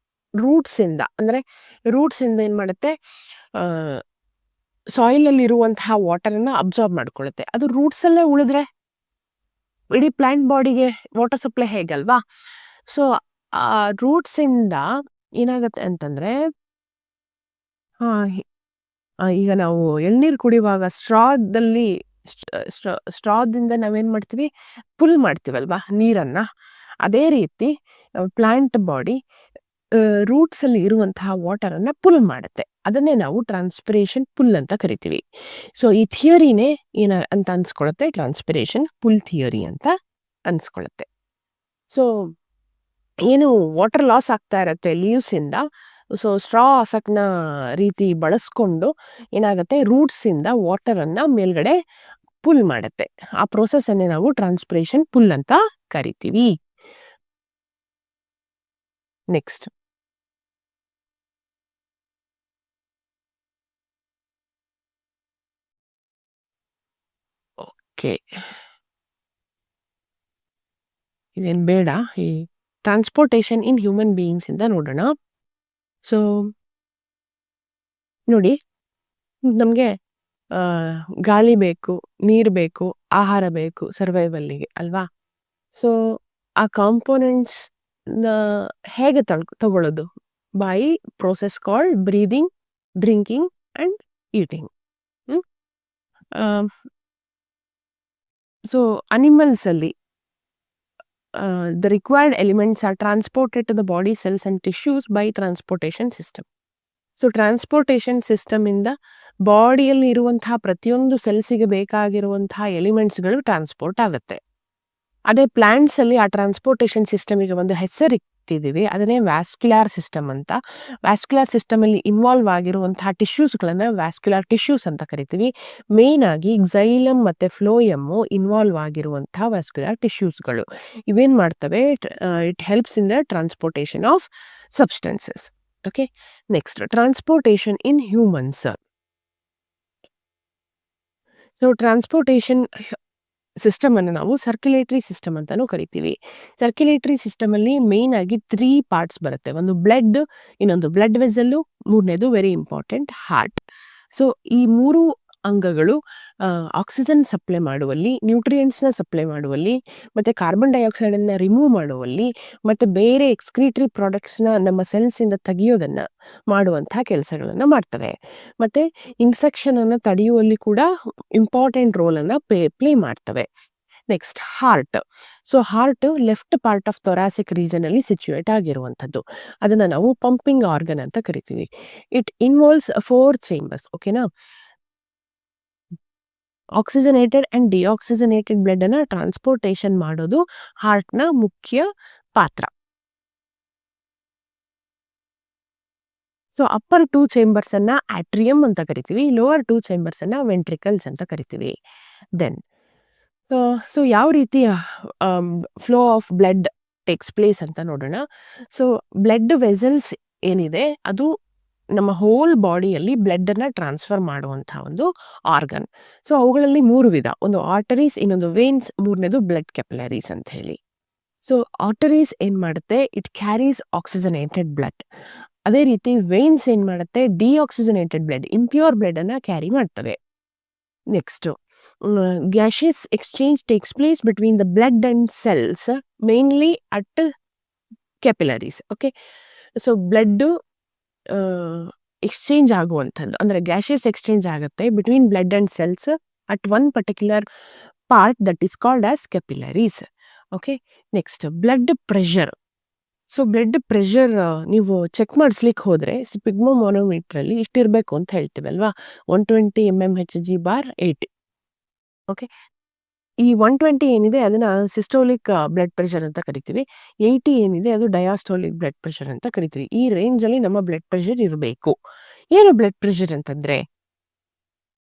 ರೂಟ್ಸ್ ಇಂದ ಏನ್ ಮಾಡುತ್ತೆ, ಸಾಯಿಲ್ ಅಲ್ಲಿ ಇರುವಂತಹ ವಾಟರ್ ಅನ್ನ ಅಬ್ಸಾರ್ಬ್ ಮಾಡ್ಕೊಳ್ಳುತ್ತೆ. ಅದು ರೂಟ್ಸ್ ಅಲ್ಲೇ ಉಳಿದ್ರೆ ಇಡೀ ಪ್ಲಾಂಟ್ ಬಾಡಿಗೆ ವಾಟರ್ ಸಪ್ಲೈ ಹೇಗಲ್ವಾ. ಸೊ ಆ ರೂಟ್ಸ್ ಇಂದ ಏನಾಗತ್ತೆ ಅಂತಂದ್ರೆ, ಈಗ ನಾವು ಎಳ್ನೀರು ಕುಡಿಯುವಾಗ ಸ್ಟ್ರಾದಿಂದ ನಾವೇನ್ ಮಾಡ್ತೀವಿ, ಪುಲ್ ಮಾಡ್ತೀವಲ್ವಾ ನೀರನ್ನ. ಅದೇ ರೀತಿ ಪ್ಲಾಂಟ್ ಬಾಡಿ ರೂಟ್ಸ್ ಅಲ್ಲಿ ಇರುವಂತಹ ವಾಟರ್ ಅನ್ನ ಪುಲ್ ಮಾಡುತ್ತೆ. ಅದನ್ನೇ ನಾವು ಟ್ರಾನ್ಸ್ಪಿರೇಷನ್ ಪುಲ್ ಅಂತ ಕರಿತೀವಿ. ಸೊ ಈ ಥಿಯರಿನೇ ಅಂತ ಅನ್ಸ್ಕೊಳುತ್ತೆ, ಟ್ರಾನ್ಸ್ಪಿರೇಷನ್ ಪುಲ್ ಥಿಯರಿ ಅಂತ ಅನ್ಸ್ಕೊಳುತ್ತೆ. ಸೊ ಏನು ವಾಟರ್ ಲಾಸ್ ಆಗ್ತಾ ಇರತ್ತೆ ಲೀವ್ಸ್ ಇಂದ, ಸೊ ಸ್ಟ್ರಾ ಎಫೆಕ್ಟ್ನ ರೀತಿ ಬಳಸ್ಕೊಂಡು ಏನಾಗುತ್ತೆ, ರೂಟ್ಸ್ ಇಂದ ವಾಟರ್ ಅನ್ನ ಮೇಲ್ಗಡೆ ಪುಲ್ ಮಾಡುತ್ತೆ. ಆ ಪ್ರೋಸೆಸ್ ಅನ್ನೇ ನಾವು ಟ್ರಾನ್ಸ್ಪಿರೇಷನ್ ಪುಲ್ ಅಂತ ಕರಿತೀವಿ. ನೆಕ್ಸ್ಟ್, ಓಕೆ, ಇದೇನು ಬೇಡ, ಈ ಟ್ರಾನ್ಸ್ಪೋರ್ಟೇಷನ್ ಇನ್ ಹ್ಯೂಮನ್ ಬೀಯಿಂಗ್ಸ್ ಇಂದ ನೋಡೋಣ. ಸೊ ನೋಡಿ, ನಮಗೆ ಗಾಳಿ ಬೇಕು, ನೀರು ಬೇಕು, ಆಹಾರ ಬೇಕು ಸರ್ವೈವಲ್ಲಿಗೆ ಅಲ್ವಾ. ಸೊ ಆ ಕಾಂಪೋನೆಂಟ್ಸ್ ಹೇಗೆ ತಗೊಳ್ಳೋದು, by process called breathing, drinking and eating. So animals ಅಲ್ಲಿ the required elements are transported to the body cells and tissues by transportation system. So transportation system ಇಂದ ಬಾಡಿಯಲ್ಲಿ ಇರುವಂತಹ ಪ್ರತಿಯೊಂದು ಸೆಲ್ಸಿಗೆ ಬೇಕಾಗಿರುವಂತಹ ಎಲಿಮೆಂಟ್ಸ್ಗಳು ಟ್ರಾನ್ಸ್ಪೋರ್ಟ್ ಆಗುತ್ತೆ. ಅದೇ ಪ್ಲಾಂಟ್ಸ್ ಅಲ್ಲಿ ಆ ಟ್ರಾನ್ಸ್ಪೋರ್ಟೇಷನ್ ಸಿಸ್ಟಮಿಗೆ ಒಂದು ಹೆಸರು ಇಟ್ಟಿದ್ದೀವಿ, ಅದನ್ನೇ ವ್ಯಾಸ್ಕ್ಯುಲಾರ್ ಸಿಸ್ಟಮ್ ಅಂತ. ವ್ಯಾಸ್ಕ್ಯುಲಾರ್ ಸಿಸ್ಟಮ್ ಅಲ್ಲಿ ಇನ್ವಾಲ್ವ್ ಆಗಿರುವಂತಹ ಟಿಶ್ಯೂಸ್ಗಳನ್ನ ವ್ಯಾಸ್ಕ್ಯುಲಾರ್ ಟಿಶ್ಯೂಸ್ ಅಂತ ಕರಿತೀವಿ. ಮೇನ್ ಆಗಿ ಝೈಲಮ್ ಮತ್ತೆ ಫ್ಲೋಯಮ್ ಇನ್ವಾಲ್ವ್ ಆಗಿರುವಂತಹ ವ್ಯಾಸ್ಕ್ಯುಲಾರ್ ಟಿಶ್ಯೂಸ್ಗಳು ಇವೇನ್ ಮಾಡ್ತವೆ, it helps in the transportation of substances. Okay, next, transportation in humans. So transportation system ಅನ್ನು ನಾವು ಸರ್ಕ್ಯುಲೇಟರಿ ಸಿಸ್ಟಮ್ ಅಂತಾನೂ ಕರಿತೀವಿ. ಸರ್ಕ್ಯುಲೇಟರಿ ಸಿಸ್ಟಮ್ ಅಲ್ಲಿ ಮೇನ್ ಆಗಿ 3 ಪಾರ್ಟ್ಸ್ ಬರುತ್ತೆ. ಒಂದು ಬ್ಲಡ್, ಇನ್ನೊಂದು ಬ್ಲಡ್ ವೆಸಲ್ಲು, ಮೂರನೇದು ವೆರಿ ಇಂಪಾರ್ಟೆಂಟ್ ಹಾರ್ಟ್. ಸೊ ಈ 3 ಅಂಗಗಳು ಆಕ್ಸಿಜನ್ ಸಪ್ಲೈ ಮಾಡುವಲ್ಲಿ, ನ್ಯೂಟ್ರಿಯೆಂಟ್ಸ್ನ ಸಪ್ಲೈ ಮಾಡುವಲ್ಲಿ, ಮತ್ತೆ ಕಾರ್ಬನ್ ಡೈಆಕ್ಸೈಡ್ ಅನ್ನ ರಿಮೂವ್ ಮಾಡುವಲ್ಲಿ, ಮತ್ತೆ ಬೇರೆ ಎಕ್ಸ್ಕ್ರೀಟರಿ ಪ್ರಾಡಕ್ಟ್ಸ್ನ ನಮ್ಮ ಸೆಲ್ಸ್ ಇಂದ ತೆಗೆಯೋದನ್ನ ಮಾಡುವಂತಹ ಕೆಲಸಗಳನ್ನ ಮಾಡ್ತವೆ. ಮತ್ತೆ ಇನ್ಫೆಕ್ಷನ್ ಅನ್ನ ತಡೆಯುವಲ್ಲಿ ಕೂಡ ಇಂಪಾರ್ಟೆಂಟ್ ರೋಲ್ ಅನ್ನ ಪ್ಲೇ ಮಾಡ್ತವೆ. Next, heart. So heart left part of thoracic region ಅಲ್ಲಿ ಸಿಚುವೇಟ್ ಆಗಿರುವಂಥದ್ದು. ಅದನ್ನ ನಾವು ಪಂಪಿಂಗ್ ಆರ್ಗನ್ ಅಂತ ಕರಿತೀವಿ. It involves 4 chambers. ಓಕೆನಾ. ಆಕ್ಸಿಜನೇಟೆಡ್ ಅಂಡ್ ಡಿಆಕ್ಸಿಜನೇಟೆಡ್ ಬ್ಲಡ್ ಅನ್ನ ಟ್ರಾನ್ಸ್ಪೋರ್ಟೇಷನ್ ಮಾಡೋದು ಹಾರ್ಟ್ನ ಮುಖ್ಯ ಪಾತ್ರ. ಸೊ ಅಪ್ಪರ್ 2 ಚೇಂಬರ್ಸ್ ಅನ್ನ ಆಟ್ರಿಯಂ ಅಂತ ಕರಿತೀವಿ, ಲೋವರ್ 2 ಚೇಂಬರ್ಸ್ ಅನ್ನ ವೆಂಟ್ರಿಕಲ್ಸ್ ಅಂತ ಕರಿತೀವಿ. ದೆನ್ ಸೊ ಯಾವ ರೀತಿಯ flow of blood takes place ಅಂತ ನೋಡೋಣ. ಸೊ ಬ್ಲಡ್ ವೆಸಲ್ಸ್ ಏನಿದೆ ಅದು ನಮ್ಮ ಹೋಲ್ ಬಾಡಿಯಲ್ಲಿ ಬ್ಲಡ್ ಅನ್ನ ಟ್ರಾನ್ಸ್ಫರ್ ಮಾಡುವಂತಹ ಒಂದು ಆರ್ಗನ್. ಸೊ ಅವುಗಳಲ್ಲಿ 3 ವಿಧ, ಒಂದು ಆರ್ಟರೀಸ್, ಇನ್ನೊಂದು ವೇನ್ಸ್, ಮೂರನೇದು ಬ್ಲಡ್ ಕ್ಯಾಪಿಲರೀಸ್ ಅಂತ ಹೇಳಿ. ಸೊ ಆರ್ಟರೀಸ್ ಏನ್ ಮಾಡುತ್ತೆ, ಇಟ್ ಕ್ಯಾರೀಸ್ ಆಕ್ಸಿಜನೇಟೆಡ್ ಬ್ಲಡ್. ಅದೇ ರೀತಿ ವೇನ್ಸ್ ಏನ್ ಮಾಡುತ್ತೆ, ಡಿಆಕ್ಸಿಜನೇಟೆಡ್ ಬ್ಲಡ್, ಇಂಪ್ಯೂರ್ ಬ್ಲಡ್ ಅನ್ನ ಕ್ಯಾರಿ ಮಾಡ್ತವೆ. Next, gaseous exchange takes place between the blood and cells, mainly at capillaries. Okay, so blood exchange ಆಗುವಂಥದ್ದು, ಅಂದರೆ ಗ್ಯಾಸಿಯಸ್ ಎಕ್ಸ್ಚೇಂಜ್ ಆಗುತ್ತೆ between blood and cells at one particular part that is called as capillaries. Okay, next, blood pressure. So blood pressure ನೀವು ಚೆಕ್ ಮಾಡಿಸ್ಲಿಕ್ಕೆ ಹೋದರೆ ಸ್ಪಿಗ್ಮೋಮೋನೋಮೀಟ್ರಲ್ಲಿ ಇಷ್ಟಿರಬೇಕು ಅಂತ ಹೇಳ್ತೀವಲ್ವಾ, 120 mmHg/80. ಓಕೆ, ಈ 120 ಏನಿದೆ ಅದನ್ನ ಸಿಸ್ಟೋಲಿಕ್ ಬ್ಲಡ್ ಪ್ರೆಷರ್ ಅಂತ ಕರಿತೀವಿ. 80 ಏನಿದೆ ಅದು ಡಯಾಸ್ಟೋಲಿಕ್ ಬ್ಲಡ್ ಪ್ರೆಷರ್ ಅಂತ ಕರಿತೀವಿ. ಈ ರೇಂಜ್ ಅಲ್ಲಿ ನಮ್ಮ ಬ್ಲಡ್ ಪ್ರೆಷರ್ ಇರಬೇಕು. ಏನು ಬ್ಲಡ್ ಪ್ರೆಷರ್ ಅಂತಂದ್ರೆ,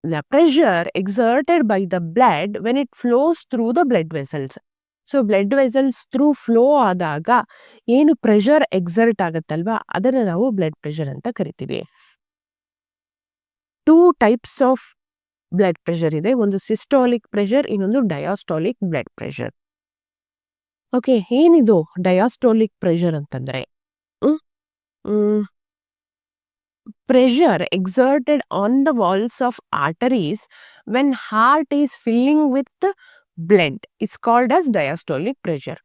the pressure exerted by the blood when it flows through the blood vessels. So blood vessels through flow ಆದಾಗ ಏನು ಪ್ರೆಷರ್ ಎಕ್ಸರ್ಟ್ ಆಗುತ್ತಲ್ವಾ ಅದನ್ನ ನಾವು ಬ್ಲಡ್ ಪ್ರೆಷರ್ ಅಂತ ಕರಿತೀವಿ. 2 ಟೈಪ್ಸ್ ಆಫ್ ಬ್ಲಡ್ ಪ್ರೆಷರ್ ಇದೆ. ಒಂದು ಸಿಸ್ಟೋಲಿಕ್ ಪ್ರೆಷರ್, ಇನ್ನೊಂದು ಡಯಾಸ್ಟೋಲಿಕ್ ಬ್ಲಡ್ ಪ್ರೆಷರ್. ಓಕೆ, ಏನಿದು ಡಯಾಸ್ಟೋಲಿಕ್ ಪ್ರೆಷರ್ ಅಂತಂದ್ರೆ pressure exerted on the walls of arteries when heart is filling with blood is called as diastolic pressure.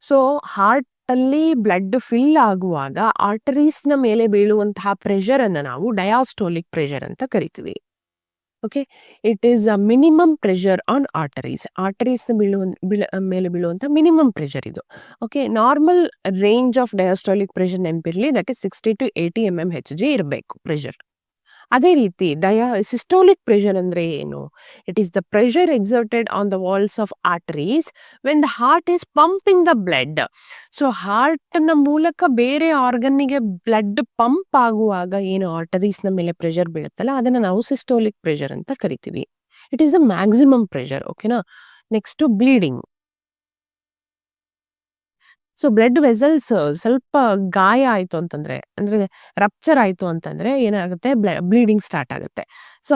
So heart ಅಲ್ಲಿ ಬ್ಲಡ್ ಫಿಲ್ ಆಗುವಾಗ ಆರ್ಟರೀಸ್ ನ ಮೇಲೆ ಬೀಳುವಂತಹ ಪ್ರೆಷರ್ ಅನ್ನ ನಾವು ಡಯಾಸ್ಟೋಲಿಕ್ ಪ್ರೆಷರ್ ಅಂತ ಕರಿತೀವಿ. Okay, it is a minimum pressure on arteries. Arteries ಮೇಲೆ ಬೀಳುವಂತ ಮಿನಿಮಮ್ ಪ್ರೆಷರ್ ಇದು. Okay, normal range of diastolic pressure ನೆನಪಿರ್ಲಿ, ದಟ್ ಇಸ್ 60 to 80 mmHg ಇರಬೇಕು ಪ್ರೆಷರ್. ಅದೇ ರೀತಿ ಸಿಸ್ಟೋಲಿಕ್ ಪ್ರೆಷರ್ ಅಂದ್ರೆ ಏನು? It is the pressure exerted on the walls of arteries when the heart is pumping the blood. So heart ನ ಮೂಲಕ ಬೇರೆ ಆರ್ಗನ್ನಿಗೆ ಬ್ಲಡ್ ಪಂಪ್ ಆಗುವಾಗ ಏನು ಆರ್ಟರೀಸ್ ನ ಮೇಲೆ ಪ್ರೆಷರ್ ಬೀಳುತ್ತಲ್ಲ ಅದನ್ನ ನಾವು ಸಿಸ್ಟೋಲಿಕ್ ಪ್ರೆಷರ್ ಅಂತ ಕರಿತೀವಿ. It is the maximum pressure. ಓಕೆನಾ? Next bleeding. So blood vessels ಸ್ವಲ್ಪ ಗಾಯ ಆಯ್ತು ಅಂತಂದ್ರೆ, ಅಂದ್ರೆ ರಪ್ಚರ್ ಆಯ್ತು ಅಂತಂದ್ರೆ ಏನಾಗುತ್ತೆ, ಬ್ಲೀಡಿಂಗ್ ಸ್ಟಾರ್ಟ್ ಆಗುತ್ತೆ. ಸೊ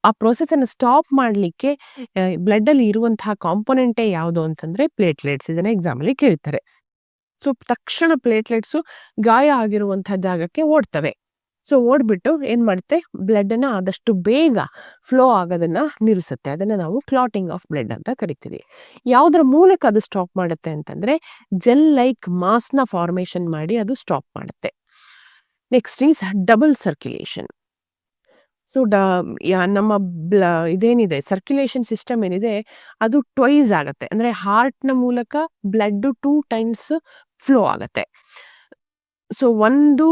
ಆ ಪ್ರೋಸೆಸ್ ಅನ್ನು ಸ್ಟಾಪ್ ಮಾಡ್ಲಿಕ್ಕೆ ಬ್ಲಡ್ ಅಲ್ಲಿ ಇರುವಂತಹ ಕಾಂಪೊನೆಂಟೇ ಯಾವುದು ಅಂತಂದ್ರೆ ಪ್ಲೇಟ್ಲೆಟ್ಸ್. ಇದನ್ನ ಎಕ್ಸಾಮ್ ಅಲ್ಲಿ ಕೇಳ್ತಾರೆ. ಸೊ ತಕ್ಷಣ ಪ್ಲೇಟ್ಲೆಟ್ಸ್ ಗಾಯ ಆಗಿರುವಂತಹ ಜಾಗಕ್ಕೆ ಓಡ್ತವೆ. ಸೊ ಓಡ್ಬಿಟ್ಟು ಏನ್ ಮಾಡುತ್ತೆ, ಬ್ಲಡ್ ಅನ್ನ ಆದಷ್ಟು ಬೇಗ ಫ್ಲೋ ಆಗೋದನ್ನ ನಿಲ್ಲಿಸುತ್ತೆ. ಅದನ್ನ ನಾವು ಕ್ಲಾಟಿಂಗ್ ಆಫ್ ಬ್ಲಡ್ ಅಂತ ಕರಿತೀವಿ. ಯಾವುದರ ಮೂಲಕ ಅದು ಸ್ಟಾಪ್ ಮಾಡುತ್ತೆ ಅಂತಂದ್ರೆ ಜೆಲ್ ಲೈಕ್ ಮಾಸ್ ನ ಫಾರ್ಮೇಶನ್ ಮಾಡಿ ಅದು ಸ್ಟಾಪ್ ಮಾಡುತ್ತೆ. Next is double circulation. So ನಮ್ಮ ಇದೇನಿದೆ ಸರ್ಕ್ಯುಲೇಷನ್ ಸಿಸ್ಟಮ್ ಏನಿದೆ ಅದು ಟ್ವೈಸ್ ಆಗತ್ತೆ. ಅಂದ್ರೆ ಹಾರ್ಟ್ ನ ಮೂಲಕ ಬ್ಲಡ್ 2 times ಫ್ಲೋ ಆಗತ್ತೆ. ಸೊ ಒಂದು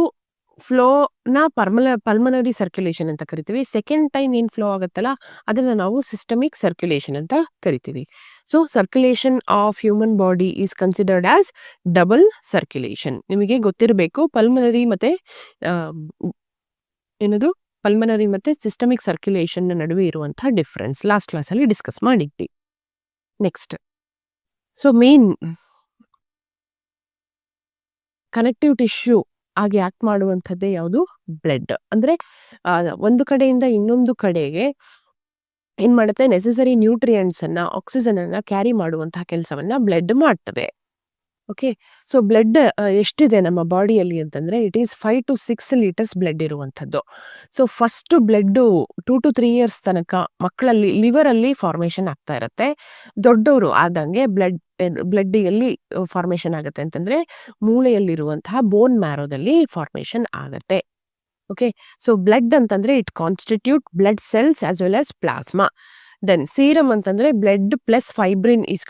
ಫ್ಲೋ ನ ಪಲ್ಮನರಿ ಸರ್ಕ್ಯುಲೇಷನ್ ಅಂತ ಕರಿತೀವಿ. ಸೆಕೆಂಡ್ ಟೈಮ್ ಏನ್ ಫ್ಲೋ ಆಗುತ್ತಲ್ಲ ಅದನ್ನ ನಾವು ಸಿಸ್ಟಮಿಕ್ ಸರ್ಕ್ಯುಲೇಷನ್ ಅಂತ ಕರಿತೀವಿ. So circulation of human body is considered as double circulation. ನಿಮಗೆ ಗೊತ್ತಿರಬೇಕು ಪಲ್ಮನರಿ ಮತ್ತೆ ಏನದು ಪಲ್ಮನರಿ ಮತ್ತೆ ಸಿಸ್ಟಮಿಕ್ ಸರ್ಕ್ಯುಲೇಷನ್ ನಡುವೆ ಇರುವಂತಹ ಡಿಫ್ರೆನ್ಸ್ ಲಾಸ್ಟ್ ಕ್ಲಾಸ್ ಅಲ್ಲಿ ಡಿಸ್ಕಸ್ ಮಾಡಿದ್ವಿ. Next, so main connective tissue ಆಗಿ ಆಕ್ಟ್ ಮಾಡುವಂಥದ್ದೇ ಯಾವುದು? ಬ್ಲಡ್. ಅಂದ್ರೆ ಒಂದು ಕಡೆಯಿಂದ ಇನ್ನೊಂದು ಕಡೆಗೆ ಏನ್ ಮಾಡುತ್ತೆ, ನೆಸೆಸರಿ ನ್ಯೂಟ್ರಿಯೆಂಟ್ಸ್ ಅನ್ನ, ಆಕ್ಸಿಜನ್ ಅನ್ನ ಕ್ಯಾರಿ ಮಾಡುವಂತಹ ಕೆಲಸವನ್ನ ಬ್ಲಡ್ ಮಾಡ್ತವೆ. ಓಕೆ, ಸೊ ಬ್ಲಡ್ ಎಷ್ಟಿದೆ ನಮ್ಮ ಬಾಡಿಯಲ್ಲಿ ಅಂತಂದ್ರೆ it is 5 to 6 liters blood ಇರುವಂಥದ್ದು. So first blood 2 to 3 years ತನಕ ಮಕ್ಕಳಲ್ಲಿ ಲಿವರ್ ಅಲ್ಲಿ ಫಾರ್ಮೇಶನ್ ಆಗ್ತಾ ಇರತ್ತೆ. ದೊಡ್ಡವರು ಆದಂಗೆ ಬ್ಲಡ್ ಎಲ್ಲಿ ಫಾರ್ಮೇಶನ್ ಆಗುತ್ತೆ ಅಂತಂದ್ರೆ ಮೂಳೆಯಲ್ಲಿರುವಂತಹ ಬೋನ್ ಮ್ಯಾರೋದಲ್ಲಿ ಫಾರ್ಮೇಶನ್ ಆಗತ್ತೆ. ಓಕೆ, ಸೊ ಬ್ಲಡ್ ಅಂತಂದ್ರೆ it constitute blood cells as well as plasma. Then serum ಅಂತಂದ್ರೆ blood plus fibrin is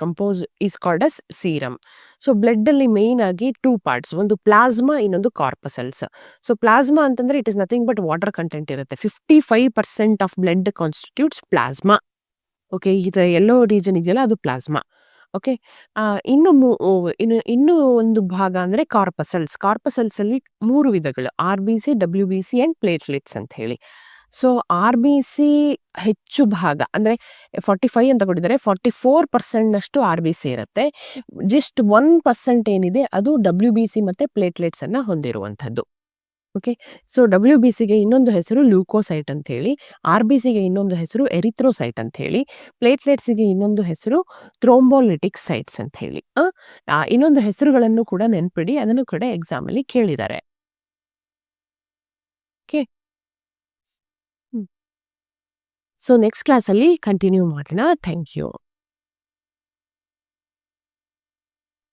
called as serum. So blood ಅಲ್ಲಿ ಮೇನ್ ಆಗಿ 2 parts, ಒಂದು ಪ್ಲಾಸ್ಮಾ, ಇನ್ನೊಂದು ಕಾರ್ಪಸೆಲ್ಸ್. ಸೊ ಪ್ಲಾಸ್ಮಾ ಅಂತಂದ್ರೆ it is nothing but water content ಇರುತ್ತೆ. 55% of blood constitutes plasma. Okay, ಇದು ಎಲ್ಲೋ ರೀಜನ್ ಇದೆಯಲ್ಲ ಅದು ಪ್ಲಾಸ್ಮಾ. ಓಕೆ, ಇನ್ನು ಒಂದು ಭಾಗ ಅಂದ್ರೆ ಕಾರ್ಪಸೆಲ್ಸ್. ಕಾರ್ಪಸೆಲ್ಸ್ ಅಲ್ಲಿ 3 ವಿಧಗಳು, RBC, WBC ಅಂಡ್ ಪ್ಲೇಟ್ಲೆಟ್ಸ್ ಅಂತ ಹೇಳಿ. ಸೊ RBC ಹೆಚ್ಚು ಭಾಗ ಅಂದ್ರೆ 45 ಅಂತ ಕೊಟ್ಟಿದ್ದಾರೆ, 44% ನಷ್ಟು RBC ಇರುತ್ತೆ. ಜಸ್ಟ್ 1% ಏನಿದೆ ಅದು WBC ಮತ್ತೆ ಪ್ಲೇಟ್ಲೆಟ್ಸ್ ಅನ್ನ ಹೊಂದಿರುವಂತದ್ದು. ಓಕೆ, ಸೊ WBCಗೆ ಇನ್ನೊಂದು ಹೆಸರು ಲ್ಯೂಕೋಸೈಟ್ ಅಂತ ಹೇಳಿ, RBCಗೆ ಇನ್ನೊಂದು ಹೆಸರು ಎರಿಥ್ರೋಸೈಟ್ ಅಂತ ಹೇಳಿ, ಪ್ಲೇಟ್ಲೆಟ್ಸ್ಗೆ ಇನ್ನೊಂದು ಹೆಸರು ಥ್ರೋಂಬೋಲಿಟಿಕ್ ಸೈಟ್ಸ್ ಅಂತ ಹೇಳಿ. ಇನ್ನೊಂದು ಹೆಸರುಗಳನ್ನು ಕೂಡ ನೆನ್ಪಿಡಿ, ಅದನ್ನು ಕೂಡ ಎಕ್ಸಾಮ್ ಅಲ್ಲಿ ಕೇಳಿದ್ದಾರೆ. ಓಕೆ, ಸೊ ನೆಕ್ಸ್ಟ್ ಕ್ಲಾಸ್ ಅಲ್ಲಿ ಕಂಟಿನ್ಯೂ ಮಾಡೋಣ. Thank you.